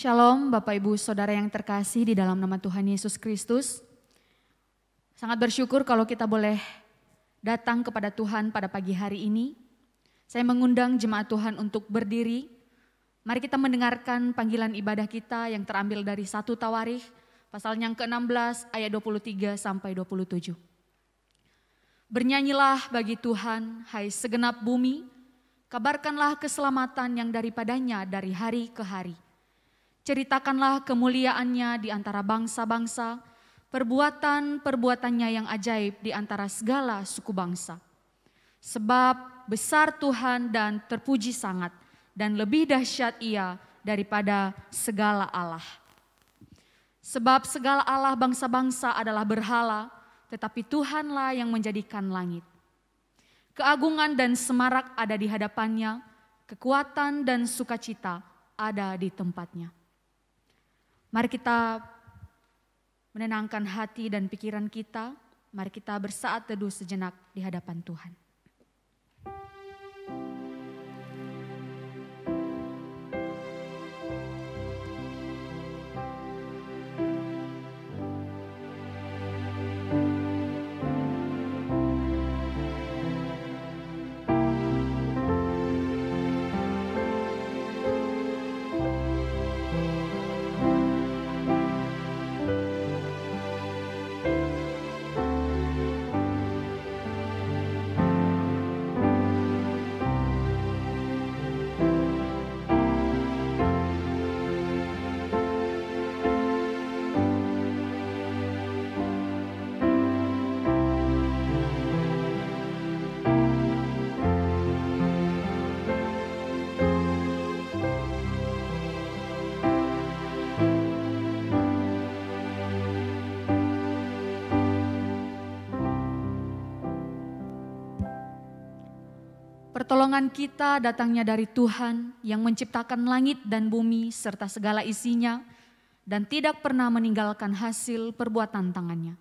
Shalom Bapak Ibu Saudara yang terkasih di dalam nama Tuhan Yesus Kristus. Sangat bersyukur kalau kita boleh datang kepada Tuhan pada pagi hari ini. Saya mengundang jemaat Tuhan untuk berdiri. Mari kita mendengarkan panggilan ibadah kita yang terambil dari 1 Tawarikh pasal yang ke-16 ayat 23 sampai 27. Bernyanyilah bagi Tuhan, hai segenap bumi, kabarkanlah keselamatan yang daripadanya dari hari ke hari. Ceritakanlah kemuliaannya di antara bangsa-bangsa, perbuatan-perbuatannya yang ajaib di antara segala suku bangsa. Sebab besar Tuhan dan terpuji sangat, dan lebih dahsyat Ia daripada segala Allah. Sebab segala Allah bangsa-bangsa adalah berhala, tetapi Tuhanlah yang menjadikan langit. Keagungan dan semarak ada di hadapannya, kekuatan dan sukacita ada di tempatnya. Mari kita menenangkan hati dan pikiran kita. Mari kita bersaat teduh sejenak di hadapan Tuhan. Pertolongan kita datangnya dari Tuhan yang menciptakan langit dan bumi serta segala isinya dan tidak pernah meninggalkan hasil perbuatan tangannya.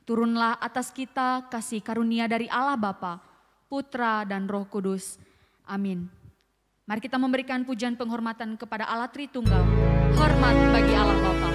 Turunlah atas kita kasih karunia dari Allah Bapa, Putra dan Roh Kudus. Amin. Mari kita memberikan pujian penghormatan kepada Allah Tritunggal. Hormat bagi Allah Bapa.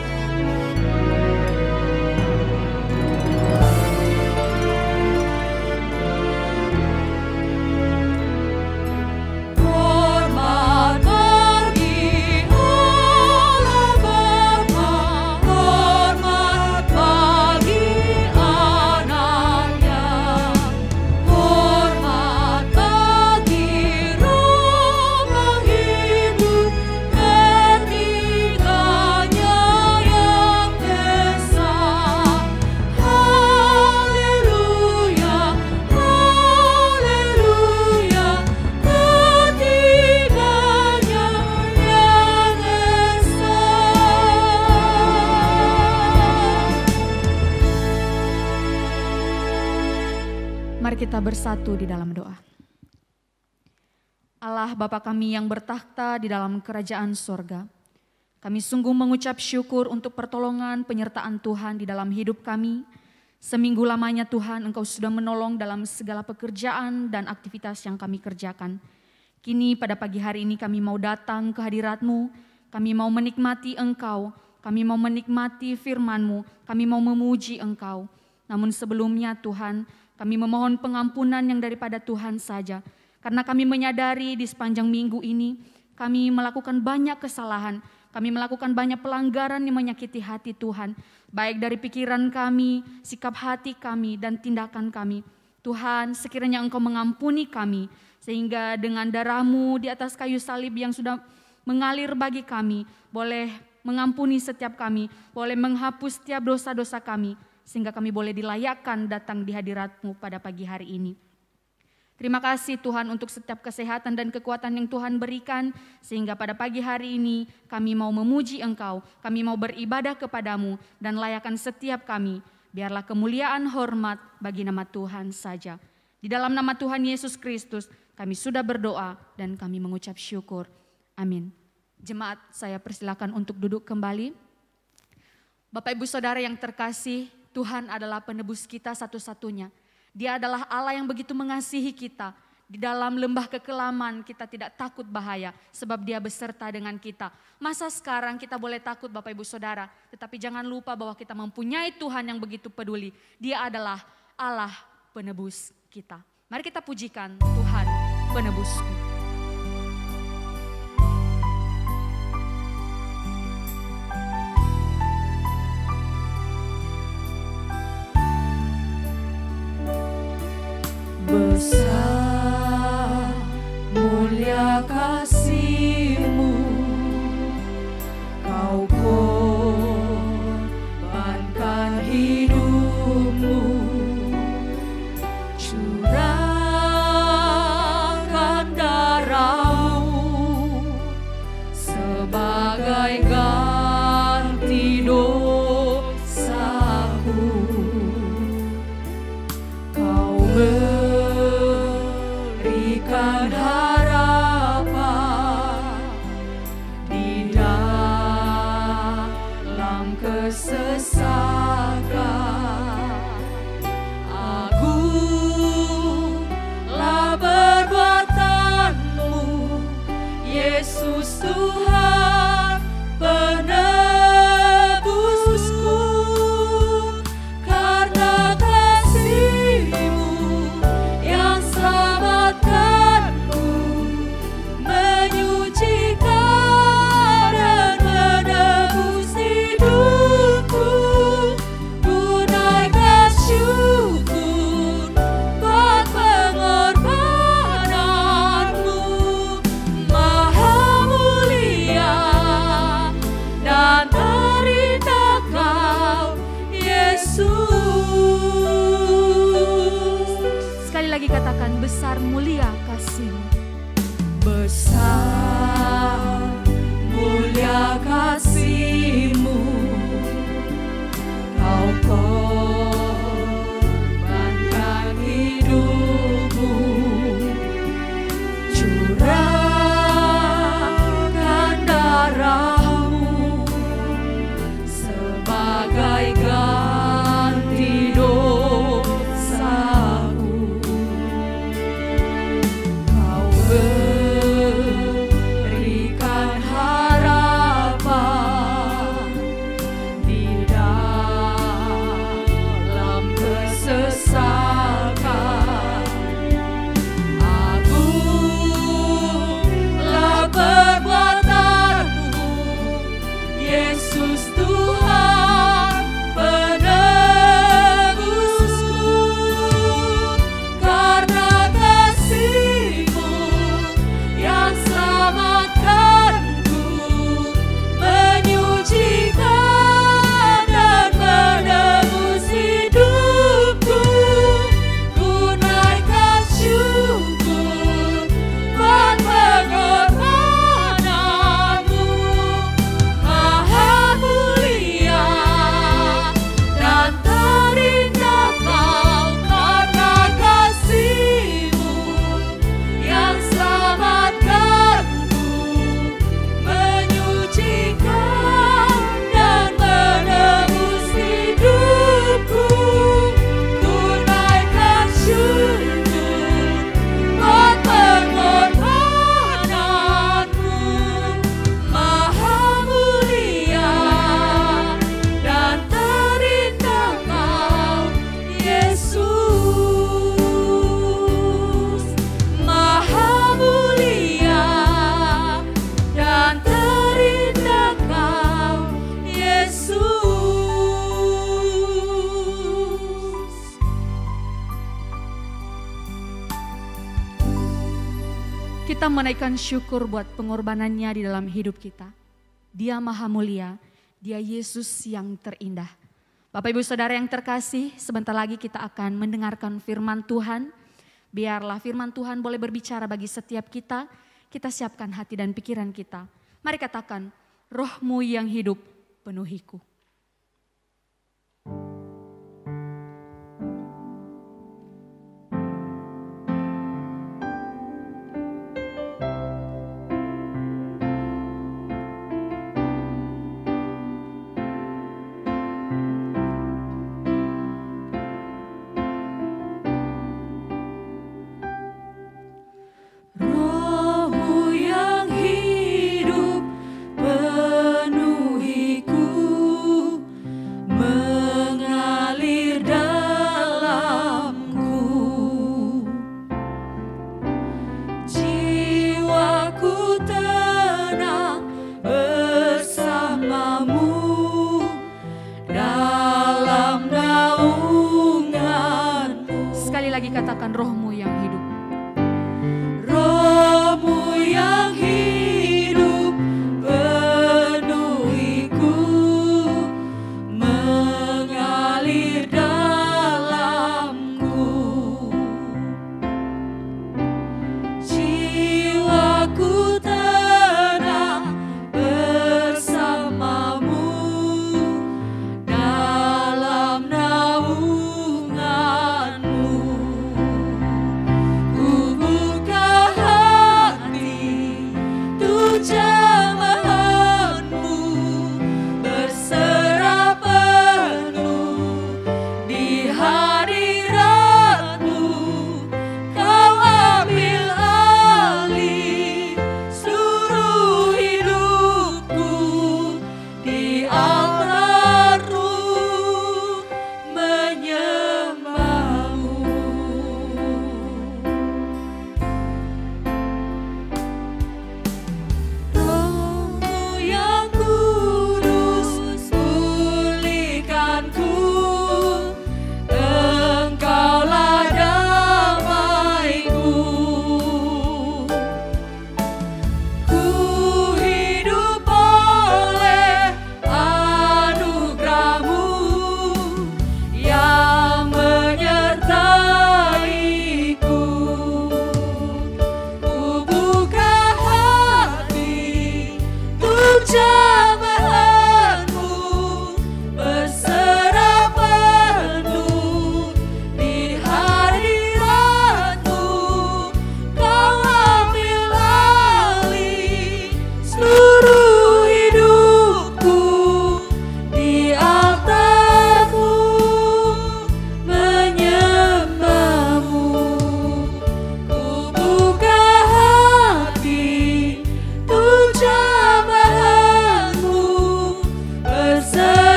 Mari kita bersatu di dalam doa. Allah Bapa kami yang bertakhta di dalam kerajaan sorga, kami sungguh mengucap syukur untuk pertolongan penyertaan Tuhan di dalam hidup kami. Seminggu lamanya Tuhan Engkau sudah menolong dalam segala pekerjaan dan aktivitas yang kami kerjakan. Kini pada pagi hari ini kami mau datang ke hadirat-Mu, kami mau menikmati Engkau, kami mau menikmati firman-Mu, kami mau memuji Engkau. Namun sebelumnya Tuhan, kami memohon pengampunan yang daripada Tuhan saja. Karena kami menyadari di sepanjang minggu ini, kami melakukan banyak kesalahan. Kami melakukan banyak pelanggaran yang menyakiti hati Tuhan. Baik dari pikiran kami, sikap hati kami, dan tindakan kami. Tuhan, sekiranya Engkau mengampuni kami. Sehingga dengan darah-Mu di atas kayu salib yang sudah mengalir bagi kami, boleh mengampuni setiap kami, boleh menghapus setiap dosa-dosa kami. Sehingga kami boleh dilayakkan datang di hadirat-Mu pada pagi hari ini. Terima kasih Tuhan untuk setiap kesehatan dan kekuatan yang Tuhan berikan. Sehingga pada pagi hari ini kami mau memuji Engkau, kami mau beribadah kepada-Mu dan layakkan setiap kami. Biarlah kemuliaan hormat bagi nama Tuhan saja. Di dalam nama Tuhan Yesus Kristus kami sudah berdoa dan kami mengucap syukur. Amin. Jemaat saya persilakan untuk duduk kembali. Bapak Ibu Saudara yang terkasih, Tuhan adalah penebus kita satu-satunya. Dia adalah Allah yang begitu mengasihi kita. Di dalam lembah kekelaman kita tidak takut bahaya sebab Dia beserta dengan kita. Masa sekarang kita boleh takut Bapak Ibu Saudara, tetapi jangan lupa bahwa kita mempunyai Tuhan yang begitu peduli. Dia adalah Allah penebus kita. Mari kita pujikan Tuhan penebusku. Besar mulia kasih-Mu, Kau korbankan hidup-Mu, curahkan darah-Mu sebagai ganti dosaku. Kau berikan harapan di dalam kesesakan. Agunglah perbuatan-Mu, Yesus Tuhan penebusku, karena kasih-Mu yang selamatkanku, menyucikan dan menebus hidupku. Ku naikkan syukur buat pengorbanan-Mu, Maha mulia dan terindah Kau, Yesus. Sekali lagi katakan, besar mulia kasih-Mu. Besar mulia kasih-Mu, Kau korbankan hidup-Mu, curahkan darah-Mu sebagai ganti dosaku. Kau berikan harapan di dalam kesesakan. Agunglah perbuatan-Mu, Yesus Tuhan penebusku, karena kasih-Mu yang selamatkanku, menyucikan dan menebus hidupku. Ku naikkan syukur buat pengorbanan-Mu, Maha mulia dan terindah Kau, karena kasih-Mu yang selamatkanku, menyucikan dan menebus hidupku. Ku naikkan syukur buat pengorbanan-Mu, Maha mulia dan terindah Kau, Yesus. Maha mulia dan terindah Kau, Yesus. Kita menaikkan syukur buat pengorbanannya di dalam hidup kita. Dia maha mulia, Dia Yesus yang terindah. Bapak Ibu Saudara yang terkasih, sebentar lagi kita akan mendengarkan firman Tuhan. Biarlah firman Tuhan boleh berbicara bagi setiap kita. Kita siapkan hati dan pikiran kita. Mari katakan, Roh-Mu yang hidup penuhiku.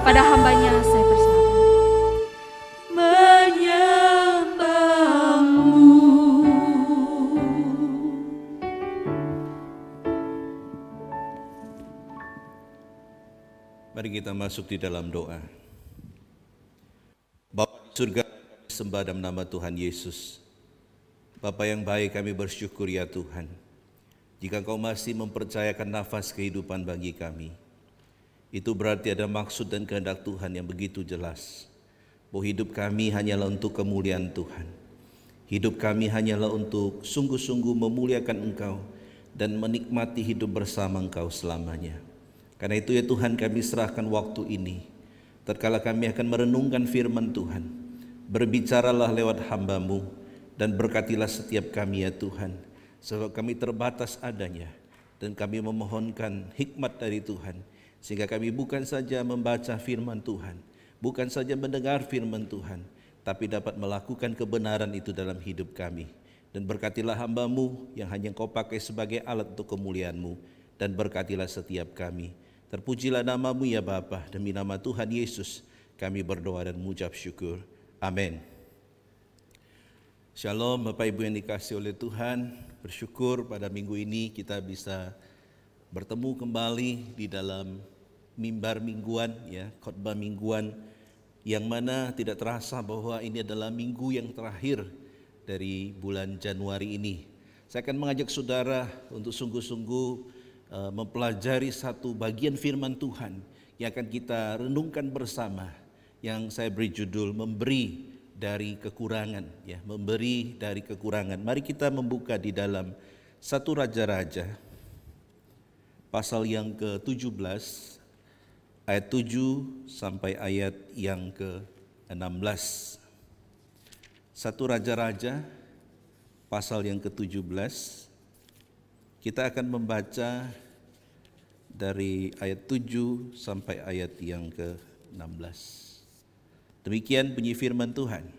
kepada hambanya saya persilakan. Menyembahmu. Mari kita masuk di dalam doa. Bapa di surga, kami sembah dalam nama Tuhan Yesus. Bapa yang baik, kami bersyukur ya Tuhan, jika Engkau masih mempercayakan nafas kehidupan bagi kami. Itu berarti ada maksud dan kehendak Tuhan yang begitu jelas, bahwa hidup kami hanyalah untuk kemuliaan Tuhan. Hidup kami hanyalah untuk sungguh-sungguh memuliakan Engkau dan menikmati hidup bersama Engkau selamanya. Karena itu ya Tuhan, kami serahkan waktu ini, tatkala kami akan merenungkan firman Tuhan. Berbicaralah lewat hamba-Mu dan berkatilah setiap kami ya Tuhan, sebab kami terbatas adanya, dan kami memohonkan hikmat dari Tuhan, sehingga kami bukan saja membaca firman Tuhan, bukan saja mendengar firman Tuhan, tapi dapat melakukan kebenaran itu dalam hidup kami. Dan berkatilah hamba-Mu yang hanya Engkau pakai sebagai alat untuk kemuliaan-Mu, dan berkatilah setiap kami. Terpujilah nama-Mu ya Bapa, demi nama Tuhan Yesus kami berdoa dan mengucap syukur. Amin. Shalom Bapak Ibu yang dikasihi oleh Tuhan. Bersyukur pada minggu ini kita bisa bertemu kembali di dalam mimbar mingguan, ya, khotbah mingguan, yang mana tidak terasa bahwa ini adalah minggu yang terakhir dari bulan Januari ini. Saya akan mengajak saudara untuk sungguh-sungguh mempelajari satu bagian firman Tuhan yang akan kita renungkan bersama, yang saya beri judul memberi dari kekurangan, ya, memberi dari kekurangan. Mari kita membuka di dalam 1 Raja-Raja pasal yang ke-17 ayat 7 sampai ayat yang ke-16. 1 Raja-Raja pasal yang ke-17, kita akan membaca dari ayat 7 sampai ayat yang ke-16. Demikian bunyi firman Tuhan.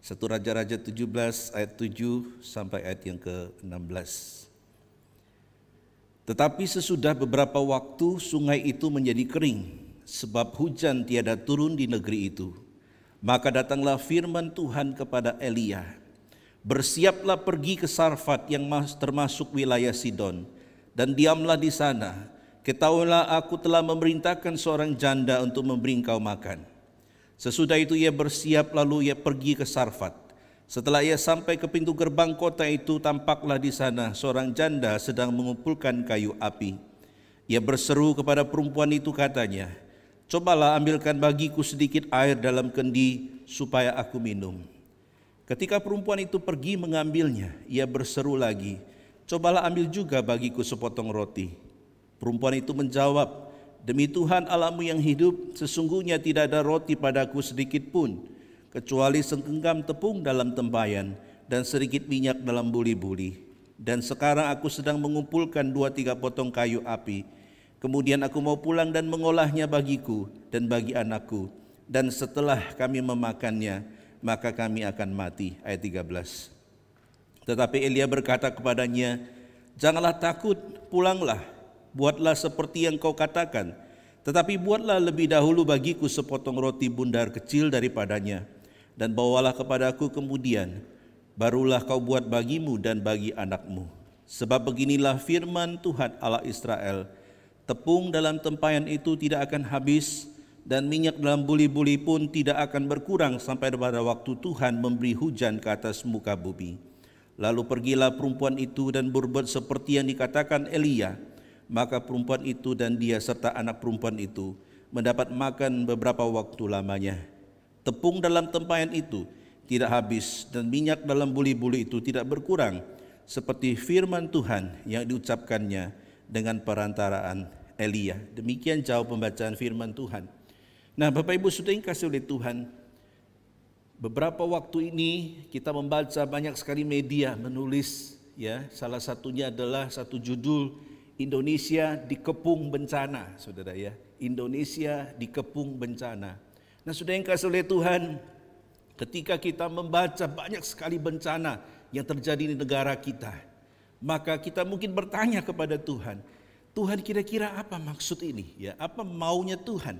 1 Raja-Raja 17 ayat 7 sampai ayat yang ke-16. Tetapi sesudah beberapa waktu sungai itu menjadi kering, sebab hujan tiada turun di negeri itu. Maka datanglah firman Tuhan kepada Elia, bersiaplah pergi ke Sarfat yang termasuk wilayah Sidon, dan diamlah di sana. Ketahuilah aku telah memerintahkan seorang janda untuk memberi engkau makan. Sesudah itu ia bersiap, lalu ia pergi ke Sarfat. Setelah ia sampai ke pintu gerbang kota itu, tampaklah di sana seorang janda sedang mengumpulkan kayu api. Ia berseru kepada perempuan itu, katanya, cobalah ambilkan bagiku sedikit air dalam kendi supaya aku minum. Ketika perempuan itu pergi mengambilnya, ia berseru lagi, cobalah ambil juga bagiku sepotong roti. Perempuan itu menjawab, demi Tuhan Allahmu yang hidup, sesungguhnya tidak ada roti padaku sedikit pun, kecuali segenggam tepung dalam tempayan dan sedikit minyak dalam buli-buli. Dan sekarang aku sedang mengumpulkan 2-3 potong kayu api. Kemudian aku mau pulang dan mengolahnya bagiku dan bagi anakku. Dan setelah kami memakannya, maka kami akan mati. Ayat 13. Tetapi Elia berkata kepadanya, janganlah takut, pulanglah. Buatlah seperti yang kau katakan, tetapi buatlah lebih dahulu bagiku sepotong roti bundar kecil daripadanya, dan bawalah kepadaku kemudian, barulah kau buat bagimu dan bagi anakmu. Sebab beginilah firman Tuhan Allah Israel, tepung dalam tempayan itu tidak akan habis, dan minyak dalam buli-buli pun tidak akan berkurang sampai pada waktu Tuhan memberi hujan ke atas muka bumi. Lalu pergilah perempuan itu dan berbuat seperti yang dikatakan Elia. Maka perempuan itu dan dia serta anak perempuan itu mendapat makan beberapa waktu lamanya. Tepung dalam tempayan itu tidak habis dan minyak dalam buli-buli itu tidak berkurang, seperti firman Tuhan yang diucapkannya dengan perantaraan Elia. Demikian jauh pembacaan firman Tuhan. Nah, Bapak Ibu sudah dikasihi oleh Tuhan, beberapa waktu ini kita membaca banyak sekali media menulis, ya, salah satunya adalah satu judul, Indonesia dikepung bencana, saudara, ya. Indonesia dikepung bencana. Nah, saudara yang kasih oleh Tuhan, ketika kita membaca banyak sekali bencana yang terjadi di negara kita, maka kita mungkin bertanya kepada Tuhan, Tuhan kira-kira apa maksud ini? Ya, apa maunya Tuhan?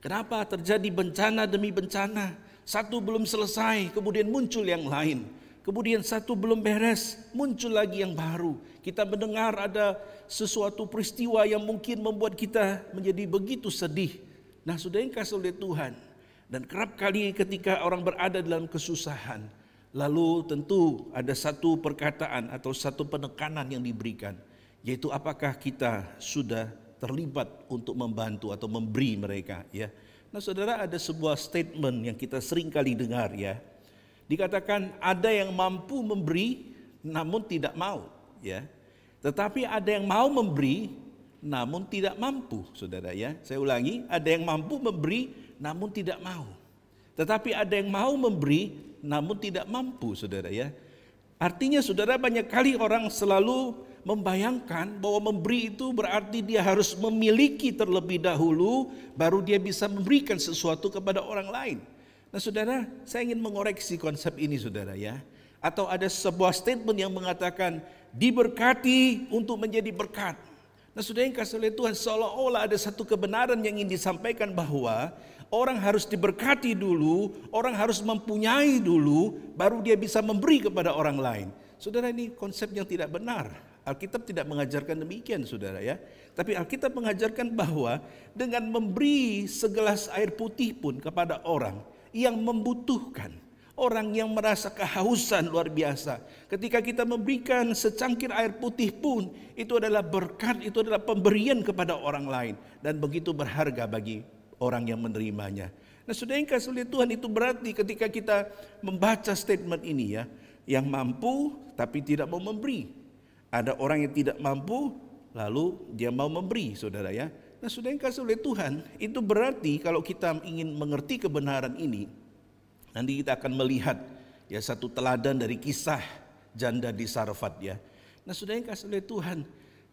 Kenapa terjadi bencana demi bencana? Satu belum selesai, kemudian muncul yang lain. Kemudian satu belum beres, muncul lagi yang baru. Kita mendengar ada sesuatu peristiwa yang mungkin membuat kita menjadi begitu sedih. Nah, saudara yang kasih oleh Tuhan, dan kerap kali ketika orang berada dalam kesusahan, lalu tentu ada satu perkataan atau satu penekanan yang diberikan, yaitu apakah kita sudah terlibat untuk membantu atau memberi mereka, ya. Nah, saudara, ada sebuah statement yang kita sering kali dengar, ya. Dikatakan ada yang mampu memberi namun tidak mau, ya. Tetapi ada yang mau memberi namun tidak mampu, saudara, ya. Saya ulangi, ada yang mampu memberi namun tidak mau. Tetapi ada yang mau memberi namun tidak mampu, saudara, ya. Artinya, saudara, banyak kali orang selalu membayangkan bahwa memberi itu berarti dia harus memiliki terlebih dahulu baru dia bisa memberikan sesuatu kepada orang lain. Nah, saudara, saya ingin mengoreksi konsep ini, saudara, ya. Atau ada sebuah statement yang mengatakan diberkati untuk menjadi berkat. Nah, saudara yang kasih oleh Tuhan, seolah-olah ada satu kebenaran yang ingin disampaikan bahwa orang harus diberkati dulu, orang harus mempunyai dulu, baru dia bisa memberi kepada orang lain. Saudara, ini konsep yang tidak benar. Alkitab tidak mengajarkan demikian, saudara, ya. Tapi Alkitab mengajarkan bahwa dengan memberi segelas air putih pun kepada orang yang membutuhkan, orang yang merasa kehausan luar biasa, ketika kita memberikan secangkir air putih pun, itu adalah berkat, itu adalah pemberian kepada orang lain, dan begitu berharga bagi orang yang menerimanya. Nah, saudara yang kasih oleh Tuhan, itu berarti ketika kita membaca statement ini, ya, yang mampu tapi tidak mau memberi. Ada orang yang tidak mampu lalu dia mau memberi, saudara, ya. Nah, saudara yang kasih oleh Tuhan, itu berarti kalau kita ingin mengerti kebenaran ini, nanti kita akan melihat, ya, satu teladan dari kisah janda di Sarfat, ya. Nah, saudara yang kasih oleh Tuhan,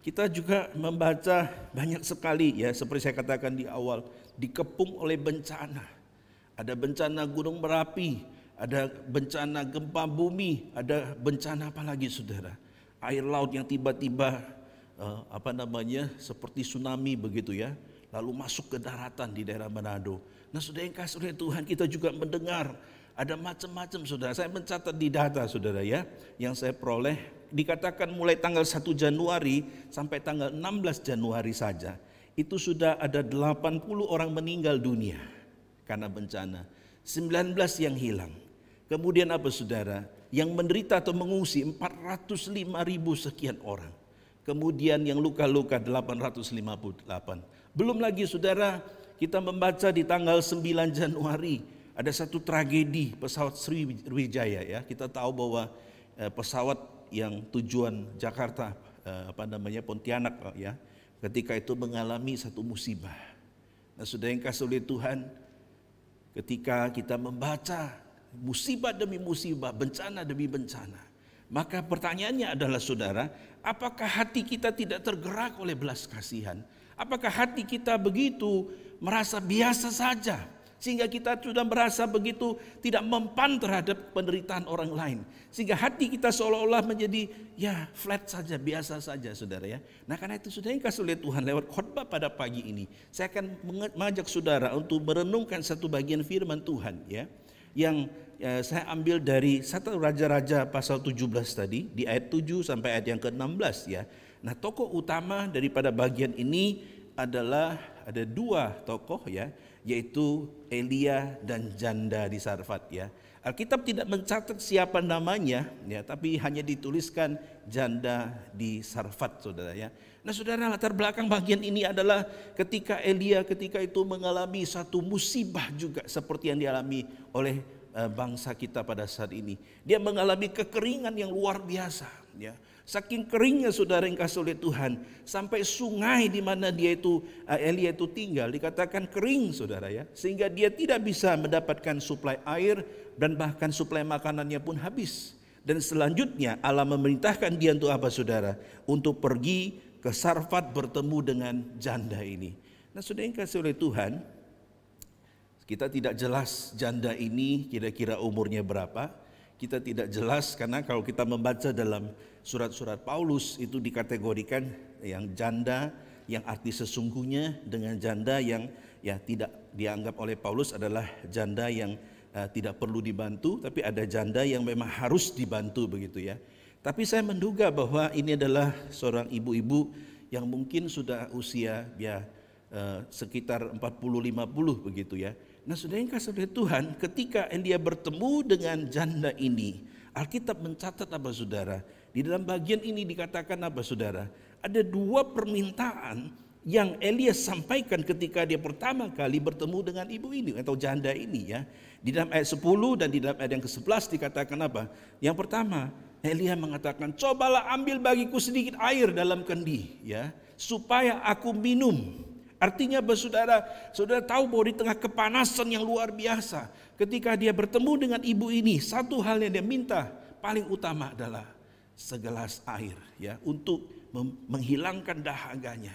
kita juga membaca banyak sekali, ya, seperti saya katakan di awal, dikepung oleh bencana. Ada bencana gunung berapi, ada bencana gempa bumi, ada bencana apa lagi, saudara? Air laut yang tiba-tiba seperti tsunami begitu, ya, lalu masuk ke daratan di daerah Manado. Nah, saudara yang kasih oleh Tuhan, kita juga mendengar ada macam-macam, saudara. Saya mencatat di data, saudara, ya, yang saya peroleh, dikatakan mulai tanggal 1 Januari sampai tanggal 16 Januari saja, itu sudah ada 80 orang meninggal dunia karena bencana, 19 yang hilang. Kemudian apa, saudara? Yang menderita atau mengungsi 405.000 sekian orang. Kemudian yang luka-luka 858. Belum lagi, saudara, kita membaca di tanggal 9 Januari ada satu tragedi pesawat Sriwijaya, ya. Kita tahu bahwa pesawat yang tujuan Jakarta, Pontianak, ya, ketika itu mengalami satu musibah. Nah, saudara yang kasih oleh Tuhan, ketika kita membaca musibah demi musibah, bencana demi bencana, maka pertanyaannya adalah, saudara, apakah hati kita tidak tergerak oleh belas kasihan? Apakah hati kita begitu merasa biasa saja, sehingga kita sudah merasa begitu tidak mempan terhadap penderitaan orang lain, sehingga hati kita seolah-olah menjadi, ya, flat saja, biasa saja, saudara, ya. Nah, karena itu, saudara yang kasih oleh Tuhan, lewat khotbah pada pagi ini, saya akan mengajak saudara untuk merenungkan satu bagian firman Tuhan, ya, yang saya ambil dari 1 Raja-Raja pasal 17 tadi, di ayat 7 sampai ayat yang ke-16, ya. Nah, tokoh utama daripada bagian ini adalah ada dua tokoh, ya, yaitu Elia dan janda di Sarfat, ya. Alkitab tidak mencatat siapa namanya, ya, tapi hanya dituliskan janda di Sarfat, saudara, ya. Nah, saudara, latar belakang bagian ini adalah ketika Elia ketika itu mengalami satu musibah juga seperti yang dialami oleh bangsa kita pada saat ini. Dia mengalami kekeringan yang luar biasa, ya. Saking keringnya, saudara yang kasih oleh Tuhan, sampai sungai di mana Elia itu tinggal dikatakan kering, saudara, ya, sehingga dia tidak bisa mendapatkan suplai air dan bahkan suplai makanannya pun habis. Dan selanjutnya Allah memerintahkan dia untuk apa, saudara? Untuk pergi ke Sarfat bertemu dengan janda ini. Nah, saudara yang kasih oleh Tuhan, kita tidak jelas janda ini kira-kira umurnya berapa. Kita tidak jelas karena kalau kita membaca dalam surat-surat Paulus itu dikategorikan yang janda yang arti sesungguhnya dengan janda yang ya tidak dianggap oleh Paulus adalah janda yang tidak perlu dibantu, tapi ada janda yang memang harus dibantu begitu ya. Tapi saya menduga bahwa ini adalah seorang ibu-ibu yang mungkin sudah usia ya sekitar 40-50 begitu ya. Nah, saudara yang kasih oleh Tuhan, ketika Elia bertemu dengan janda ini, Alkitab mencatat apa saudara? Di dalam bagian ini dikatakan apa saudara? Ada dua permintaan yang Elia sampaikan ketika dia pertama kali bertemu dengan ibu ini atau janda ini ya. Di dalam ayat 10 dan di dalam ayat yang ke-11 dikatakan apa? Yang pertama, Elia mengatakan, cobalah ambil bagiku sedikit air dalam kendi ya, supaya aku minum. Artinya saudara tahu bahwa di tengah kepanasan yang luar biasa, ketika dia bertemu dengan ibu ini, satu hal yang dia minta paling utama adalah segelas air ya, untuk menghilangkan dahaganya.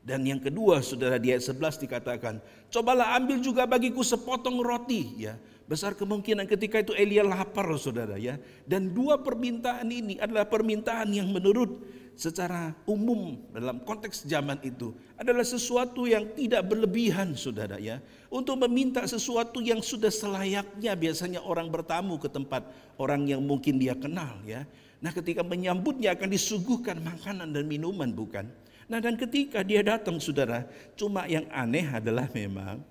Dan yang kedua saudara, di ayat 11 dikatakan, cobalah ambil juga bagiku sepotong roti ya. Besar kemungkinan ketika itu Elia lapar saudara ya. Dan dua permintaan ini adalah permintaan yang menurut secara umum dalam konteks zaman itu adalah sesuatu yang tidak berlebihan saudara ya. Untuk meminta sesuatu yang sudah selayaknya biasanya orang bertamu ke tempat orang yang mungkin dia kenal ya. Nah, ketika menyambutnya akan disuguhkan makanan dan minuman bukan? Nah, dan ketika dia datang saudara, cuma yang aneh adalah memang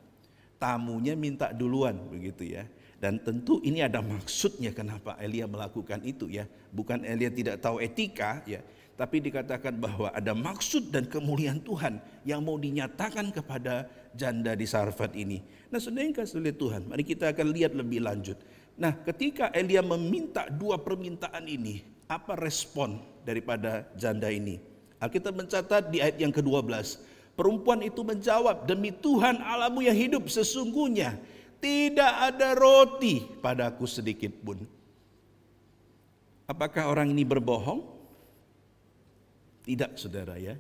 tamunya minta duluan begitu ya. Dan tentu ini ada maksudnya kenapa Elia melakukan itu ya. Bukan Elia tidak tahu etika ya, tapi dikatakan bahwa ada maksud dan kemuliaan Tuhan yang mau dinyatakan kepada janda di Sarfat ini. Nah, saudara yang kasih oleh Tuhan, mari kita akan lihat lebih lanjut. Nah, ketika Elia meminta dua permintaan ini, apa respon daripada janda ini? Alkitab mencatat di ayat yang ke-12, perempuan itu menjawab, demi Tuhan Allahmu yang hidup, sesungguhnya tidak ada roti padaku sedikit pun. Apakah orang ini berbohong? Tidak saudara ya.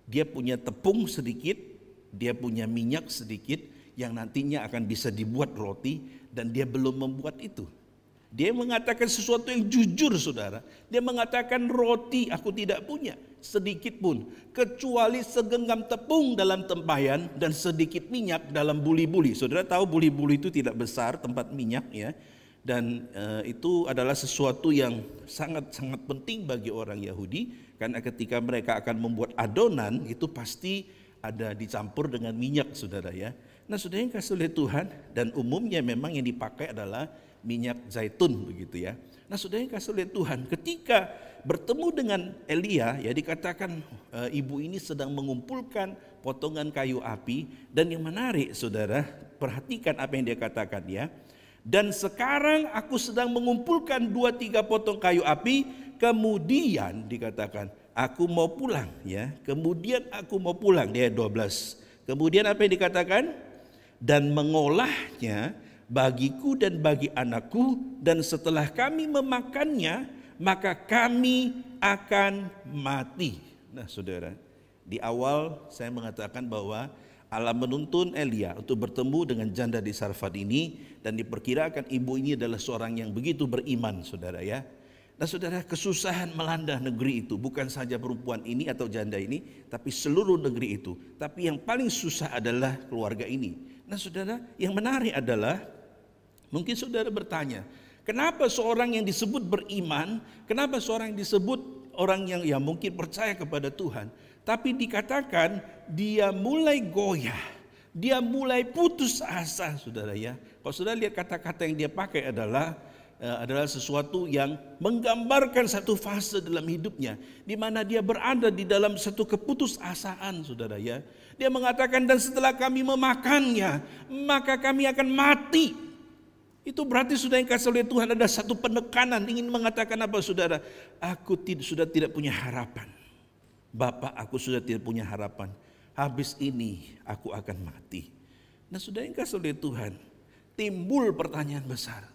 Dia punya tepung sedikit, dia punya minyak sedikit yang nantinya akan bisa dibuat roti, dan dia belum membuat itu. Dia mengatakan sesuatu yang jujur saudara. Dia mengatakan roti aku tidak punya sedikit pun, kecuali segenggam tepung dalam tempayan dan sedikit minyak dalam buli-buli. Saudara tahu buli-buli itu tidak besar tempat minyak ya. Dan itu adalah sesuatu yang sangat-sangat penting bagi orang Yahudi. Karena ketika mereka akan membuat adonan itu pasti ada dicampur dengan minyak saudara ya. Nah, saudara yang kasih oleh Tuhan, dan umumnya memang yang dipakai adalah minyak zaitun begitu ya. Nah, saudara yang kasih oleh Tuhan, ketika bertemu dengan Elia ya, dikatakan ibu ini sedang mengumpulkan potongan kayu api. Dan yang menarik saudara, perhatikan apa yang dia katakan ya. Dan sekarang aku sedang mengumpulkan 2-3 potong kayu api, kemudian dikatakan aku mau pulang ya. Kemudian aku mau pulang, di ayat 12. Kemudian apa yang dikatakan? Dan mengolahnya bagiku dan bagi anakku, dan setelah kami memakannya maka kami akan mati. Nah saudara, di awal saya mengatakan bahwa Allah menuntun Elia untuk bertemu dengan janda di Sarfat ini, dan diperkirakan ibu ini adalah seorang yang begitu beriman saudara ya. Nah saudara, kesusahan melanda negeri itu bukan saja perempuan ini atau janda ini, tapi seluruh negeri itu. Tapi yang paling susah adalah keluarga ini. Nah saudara, yang menarik adalah mungkin saudara bertanya, kenapa seorang yang disebut beriman, kenapa seorang yang disebut orang yang ya mungkin percaya kepada Tuhan, tapi dikatakan dia mulai goyah, dia mulai putus asa saudara ya. Kalau saudara lihat kata-kata yang dia pakai adalah sesuatu yang menggambarkan satu fase dalam hidupnya, di mana dia berada di dalam satu keputusasaan saudara ya. Dia mengatakan, dan setelah kami memakannya maka kami akan mati. Itu berarti sudah yang kasih oleh Tuhan ada satu penekanan ingin mengatakan apa saudara? Aku sudah tidak punya harapan. Bapak, aku sudah tidak punya harapan. Habis ini aku akan mati. Nah sudah yang kasih oleh Tuhan, timbul pertanyaan besar.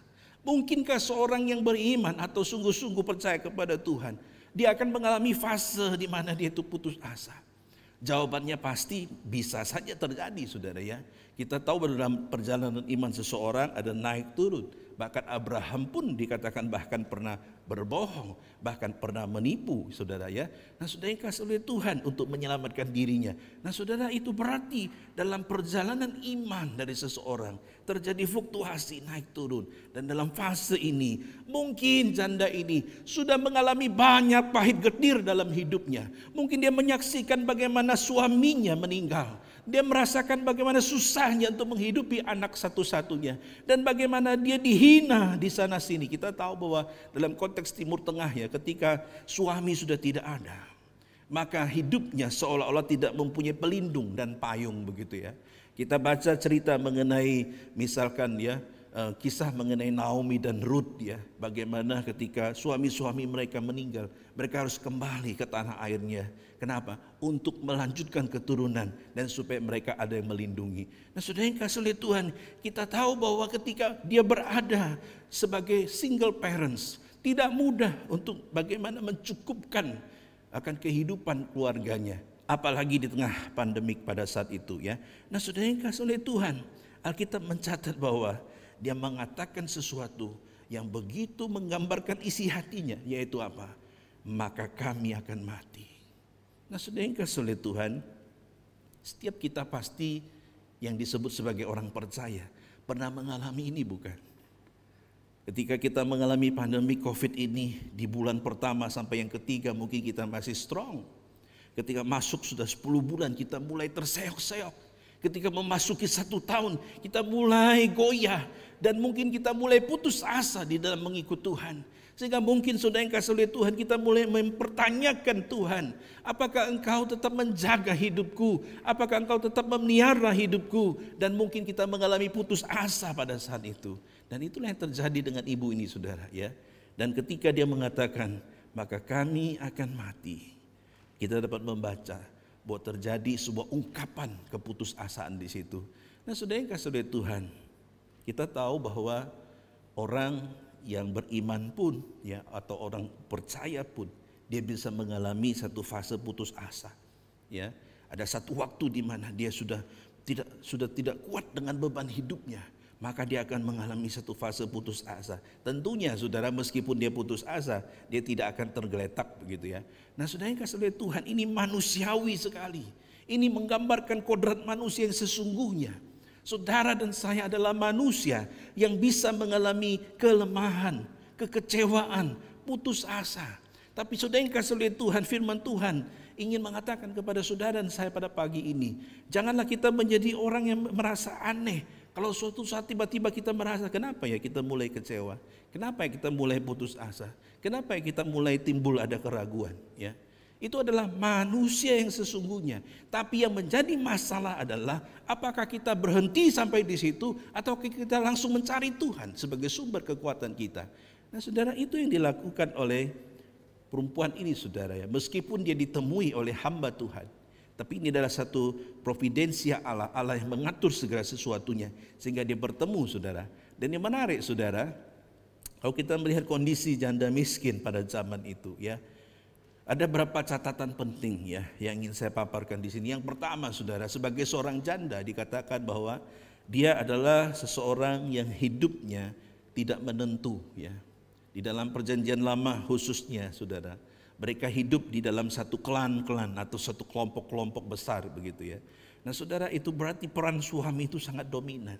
Mungkinkah seorang yang beriman atau sungguh-sungguh percaya kepada Tuhan, dia akan mengalami fase di mana dia itu putus asa? Jawabannya pasti bisa saja terjadi saudara ya. Kita tahu dalam perjalanan iman seseorang ada naik turun. Bahkan Abraham pun dikatakan bahkan pernah berbohong, bahkan pernah menipu, saudara ya. Nah, saudara yang kasih oleh Tuhan untuk menyelamatkan dirinya. Nah, saudara, itu berarti dalam perjalanan iman dari seseorang terjadi fluktuasi naik turun. Dan dalam fase ini mungkin janda ini sudah mengalami banyak pahit getir dalam hidupnya. Mungkin dia menyaksikan bagaimana suaminya meninggal. Dia merasakan bagaimana susahnya untuk menghidupi anak satu-satunya. Dan bagaimana dia dihina di sana sini. Kita tahu bahwa dalam konteks Timur Tengah ya, ketika suami sudah tidak ada, maka hidupnya seolah-olah tidak mempunyai pelindung dan payung begitu ya. Kita baca cerita mengenai misalkan ya, kisah mengenai Naomi dan Ruth ya. Bagaimana ketika suami-suami mereka meninggal, mereka harus kembali ke tanah airnya. Kenapa? Untuk melanjutkan keturunan dan supaya mereka ada yang melindungi. Nah, saudara yang kasih oleh Tuhan, kita tahu bahwa ketika dia berada sebagai single parents, tidak mudah untuk bagaimana mencukupkan akan kehidupan keluarganya. Apalagi di tengah pandemik pada saat itu ya. Nah, saudara yang kasih oleh Tuhan, Alkitab mencatat bahwa dia mengatakan sesuatu yang begitu menggambarkan isi hatinya, yaitu apa? Maka kami akan mati. Nah, saudara yang kasih oleh Tuhan, setiap kita pasti yang disebut sebagai orang percaya pernah mengalami ini, bukan? Ketika kita mengalami pandemi COVID ini di bulan pertama sampai yang ketiga mungkin kita masih strong. Ketika masuk sudah 10 bulan kita mulai terseok-seok. Ketika memasuki 1 tahun kita mulai goyah. Dan mungkin kita mulai putus asa di dalam mengikut Tuhan. Sehingga mungkin saudara yang kasih oleh Tuhan, kita mulai mempertanyakan Tuhan, apakah engkau tetap menjaga hidupku? Apakah engkau tetap memelihara hidupku? Dan mungkin kita mengalami putus asa pada saat itu. Dan itulah yang terjadi dengan ibu ini, saudara ya. Dan ketika dia mengatakan, maka kami akan mati, kita dapat membaca bahwa terjadi sebuah ungkapan keputusasaan di situ. Nah, saudara yang kasih oleh Tuhan, kita tahu bahwa orang yang beriman pun ya, atau orang percaya pun, dia bisa mengalami satu fase putus asa ya. Ada satu waktu di mana dia sudah tidak kuat dengan beban hidupnya, maka dia akan mengalami satu fase putus asa. Tentunya saudara, meskipun dia putus asa, dia tidak akan tergeletak begitu ya. Nah, saudara yang kasih oleh Tuhan, ini manusiawi sekali. Ini menggambarkan kodrat manusia yang sesungguhnya. Saudara dan saya adalah manusia yang bisa mengalami kelemahan, kekecewaan, putus asa. Tapi saudara yang kasih oleh Tuhan, firman Tuhan ingin mengatakan kepada saudara dan saya pada pagi ini, janganlah kita menjadi orang yang merasa aneh. Kalau suatu saat tiba-tiba kita merasa, kenapa ya kita mulai kecewa? Kenapa ya kita mulai putus asa? Kenapa ya kita mulai timbul ada keraguan? Ya. Itu adalah manusia yang sesungguhnya. Tapi yang menjadi masalah adalah apakah kita berhenti sampai di situ atau kita langsung mencari Tuhan sebagai sumber kekuatan kita. Nah, saudara, itu yang dilakukan oleh perempuan ini, saudara ya. Meskipun dia ditemui oleh hamba Tuhan, tapi ini adalah satu providensia Allah, Allah yang mengatur segala sesuatunya sehingga dia bertemu, saudara. Dan yang menarik, saudara, kalau kita melihat kondisi janda miskin pada zaman itu ya, ada beberapa catatan penting ya yang ingin saya paparkan di sini. Yang pertama, saudara, sebagai seorang janda dikatakan bahwa dia adalah seseorang yang hidupnya tidak menentu ya. Di dalam perjanjian lama khususnya, saudara, mereka hidup di dalam satu klan-klan atau satu kelompok-kelompok besar begitu ya. Nah, saudara, itu berarti peran suami itu sangat dominan.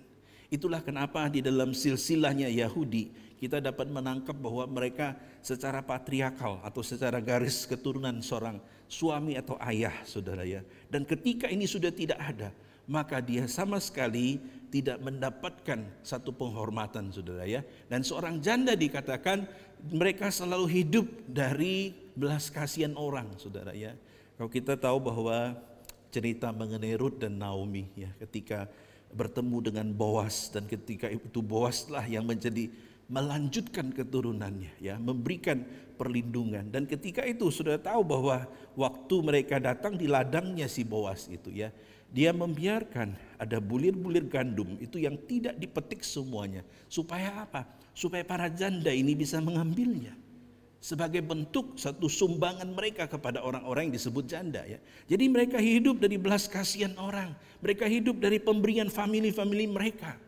Itulah kenapa di dalam silsilahnya Yahudi kita dapat menangkap bahwa mereka secara patriarkal atau secara garis keturunan seorang suami atau ayah, saudara ya. Dan ketika ini sudah tidak ada, maka dia sama sekali tidak mendapatkan satu penghormatan, saudara ya. Dan seorang janda dikatakan mereka selalu hidup dari belas kasihan orang, saudara ya. Kalau kita tahu bahwa cerita mengenai Ruth dan Naomi ya, ketika bertemu dengan Boas, dan ketika itu Boaslah yang menjadi melanjutkan keturunannya ya, memberikan perlindungan. Dan ketika itu sudah tahu bahwa waktu mereka datang di ladangnya si Boas itu ya, dia membiarkan ada bulir-bulir gandum itu yang tidak dipetik semuanya. Supaya apa? Supaya para janda ini bisa mengambilnya sebagai bentuk satu sumbangan mereka kepada orang-orang yang disebut janda ya. Jadi mereka hidup dari belas kasihan orang, mereka hidup dari pemberian famili-famili mereka.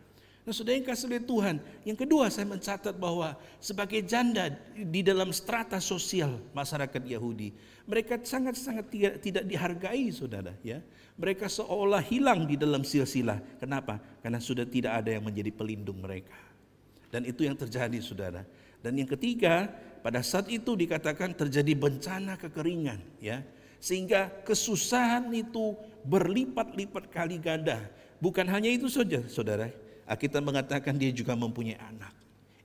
Nah, saudara yang kasih oleh Tuhan, yang kedua saya mencatat bahwa sebagai janda di dalam strata sosial masyarakat Yahudi, mereka sangat-sangat tidak dihargai, saudara. Ya, mereka seolah hilang di dalam silsilah. Kenapa? Karena sudah tidak ada yang menjadi pelindung mereka. Dan itu yang terjadi, saudara. Dan yang ketiga, pada saat itu dikatakan terjadi bencana kekeringan, ya, sehingga kesusahan itu berlipat-lipat kali ganda. Bukan hanya itu saja, saudara. Kita mengatakan dia juga mempunyai anak.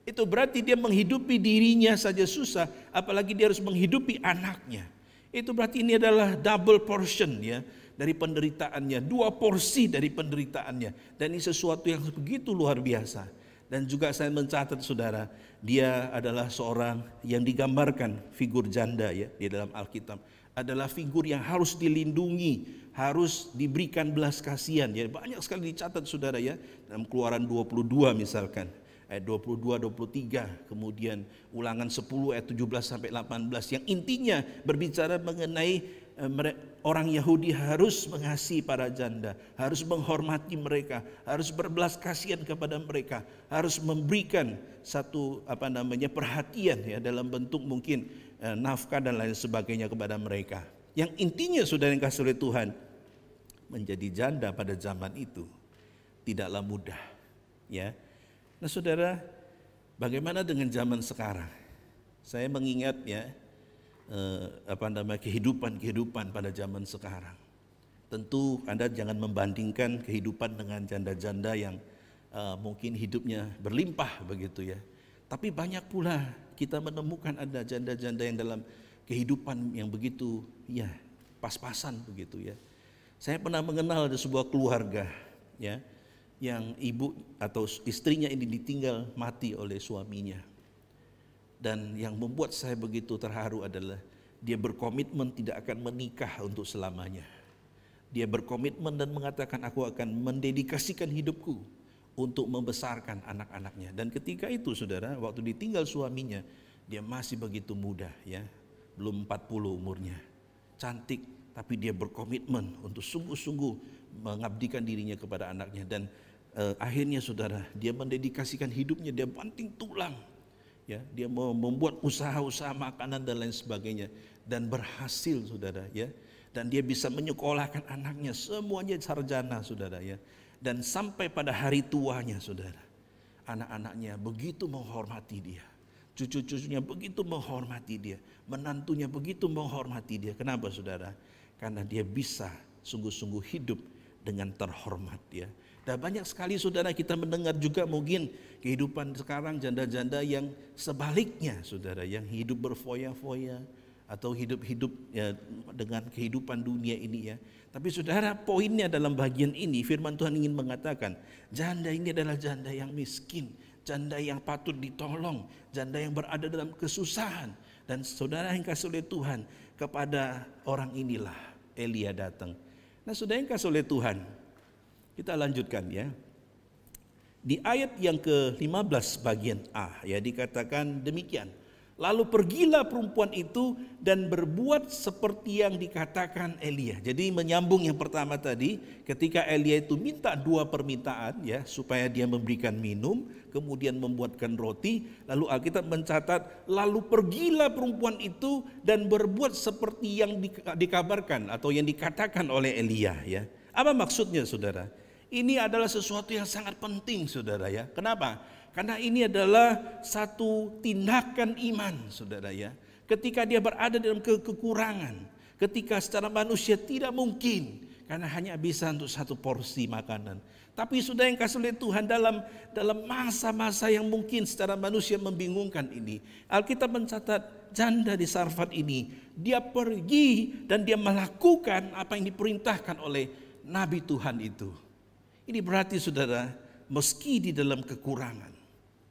Itu berarti dia menghidupi dirinya saja susah, apalagi dia harus menghidupi anaknya. Itu berarti ini adalah double portion, ya, dari penderitaannya, 2 porsi dari penderitaannya. Dan ini sesuatu yang begitu luar biasa. Dan juga saya mencatat, saudara, dia adalah seorang yang digambarkan figur janda, ya, di dalam Alkitab. Adalah figur yang harus dilindungi, harus diberikan belas kasihan. Ya, banyak sekali dicatat, saudara, ya, dalam Keluaran 22 misalkan, ayat 22, 23, kemudian Ulangan 10 ayat 17 sampai 18, yang intinya berbicara mengenai orang Yahudi harus mengasihi para janda, harus menghormati mereka, harus berbelas kasihan kepada mereka, harus memberikan satu perhatian, ya, dalam bentuk mungkin nafkah dan lain sebagainya kepada mereka. Yang intinya, saudara yang kasih oleh Tuhan, menjadi janda pada zaman itu tidaklah mudah, ya. Nah, saudara, bagaimana dengan zaman sekarang? Saya mengingat, ya, kehidupan pada zaman sekarang. Tentu Anda jangan membandingkan kehidupan dengan janda-janda yang mungkin hidupnya berlimpah begitu, ya. Tapi banyak pula kita menemukan ada janda-janda yang dalam kehidupan yang begitu, ya, pas-pasan begitu, ya. Saya pernah mengenal ada sebuah keluarga, ya, yang ibu atau istrinya ini ditinggal mati oleh suaminya. Dan yang membuat saya begitu terharu adalah dia berkomitmen tidak akan menikah untuk selamanya. Dia berkomitmen dan mengatakan, aku akan mendedikasikan hidupku untuk membesarkan anak-anaknya. Dan ketika itu, saudara, waktu ditinggal suaminya, dia masih begitu muda, ya, belum 40 umurnya, cantik, tapi dia berkomitmen untuk sungguh-sungguh mengabdikan dirinya kepada anaknya. Dan akhirnya, saudara, dia mendedikasikan hidupnya, dia banting tulang, ya, dia membuat usaha-usaha makanan dan lain sebagainya, dan berhasil, saudara, ya. Dan dia bisa menyekolahkan anaknya, semuanya sarjana, saudara, ya. Dan sampai pada hari tuanya, saudara, anak-anaknya begitu menghormati dia, cucu-cucunya begitu menghormati dia, menantunya begitu menghormati dia. Kenapa, saudara? Karena dia bisa sungguh-sungguh hidup dengan terhormat, ya. Dan banyak sekali, saudara, kita mendengar juga mungkin kehidupan sekarang janda-janda yang sebaliknya, saudara, yang hidup berfoya-foya atau hidup-hidup, ya, dengan kehidupan dunia ini, ya. Tapi, saudara, poinnya dalam bagian ini firman Tuhan ingin mengatakan, janda ini adalah janda yang miskin, janda yang patut ditolong, janda yang berada dalam kesusahan. Dan saudara yang kasih oleh Tuhan, kepada orang inilah Elia datang. Nah, saudara yang kasih oleh Tuhan, kita lanjutkan, ya. Di ayat yang ke-15 bagian A, ya, dikatakan demikian. Lalu pergilah perempuan itu dan berbuat seperti yang dikatakan Elia. Jadi menyambung yang pertama tadi, ketika Elia itu minta 2 permintaan, ya, supaya dia memberikan minum, kemudian membuatkan roti. Lalu Alkitab mencatat, lalu pergilah perempuan itu dan berbuat seperti yang dikabarkan atau yang dikatakan oleh Elia, ya. Apa maksudnya, saudara? Ini adalah sesuatu yang sangat penting, saudara, ya. Kenapa? Karena ini adalah satu tindakan iman, saudara, ya. Ketika dia berada dalam kekurangan, ketika secara manusia tidak mungkin, karena hanya bisa untuk 1 porsi makanan. Tapi, saudara yang kasih oleh Tuhan, dalam masa-masa yang mungkin secara manusia membingungkan ini, Alkitab mencatat janda di Sarfat ini, dia pergi dan dia melakukan apa yang diperintahkan oleh Nabi Tuhan itu. Ini berarti, saudara, meski di dalam kekurangan,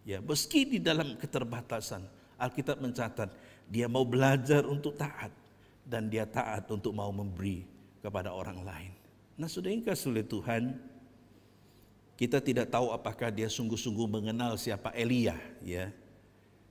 ya, meski di dalam keterbatasan, Alkitab mencatat dia mau belajar untuk taat, dan dia taat untuk mau memberi kepada orang lain. Nah, saudara yang kasih oleh Tuhan, kita tidak tahu apakah dia sungguh-sungguh mengenal siapa Elia, ya,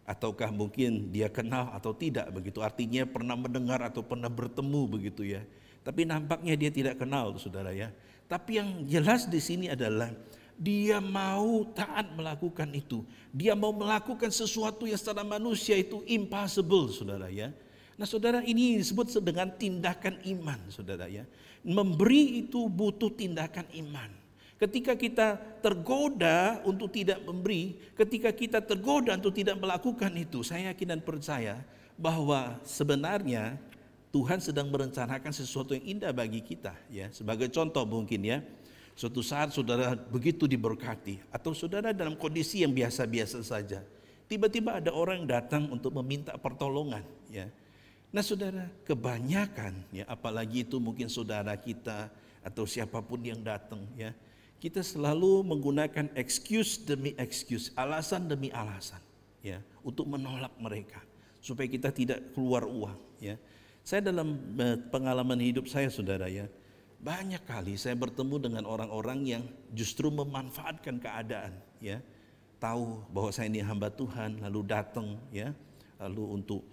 ataukah mungkin dia kenal atau tidak begitu. Artinya pernah mendengar atau pernah bertemu begitu, ya. Tapi nampaknya dia tidak kenal, saudara, ya. Tapi yang jelas di sini adalah Dia mau taat melakukan itu. Dia mau melakukan sesuatu yang secara manusia itu impossible, saudara ya. Nah saudara, ini disebut dengan tindakan iman, saudara ya. Memberi itu butuh tindakan iman. Ketika kita tergoda untuk tidak memberi, ketika kita tergoda untuk tidak melakukan itu, saya yakin dan percaya bahwa sebenarnya Tuhan sedang merencanakan sesuatu yang indah bagi kita ya. Sebagai contoh mungkin ya, suatu saat saudara begitu diberkati, atau saudara dalam kondisi yang biasa-biasa saja, tiba-tiba ada orang yang datang untuk meminta pertolongan ya. Nah saudara, kebanyakan ya, apalagi itu mungkin saudara kita atau siapapun yang datang ya, kita selalu menggunakan excuse demi excuse, alasan demi alasan ya, untuk menolak mereka supaya kita tidak keluar uang ya. Saya dalam pengalaman hidup saya saudara ya, banyak kali saya bertemu dengan orang-orang yang justru memanfaatkan keadaan ya. Tahu bahwa saya ini hamba Tuhan, lalu datang ya, lalu untuk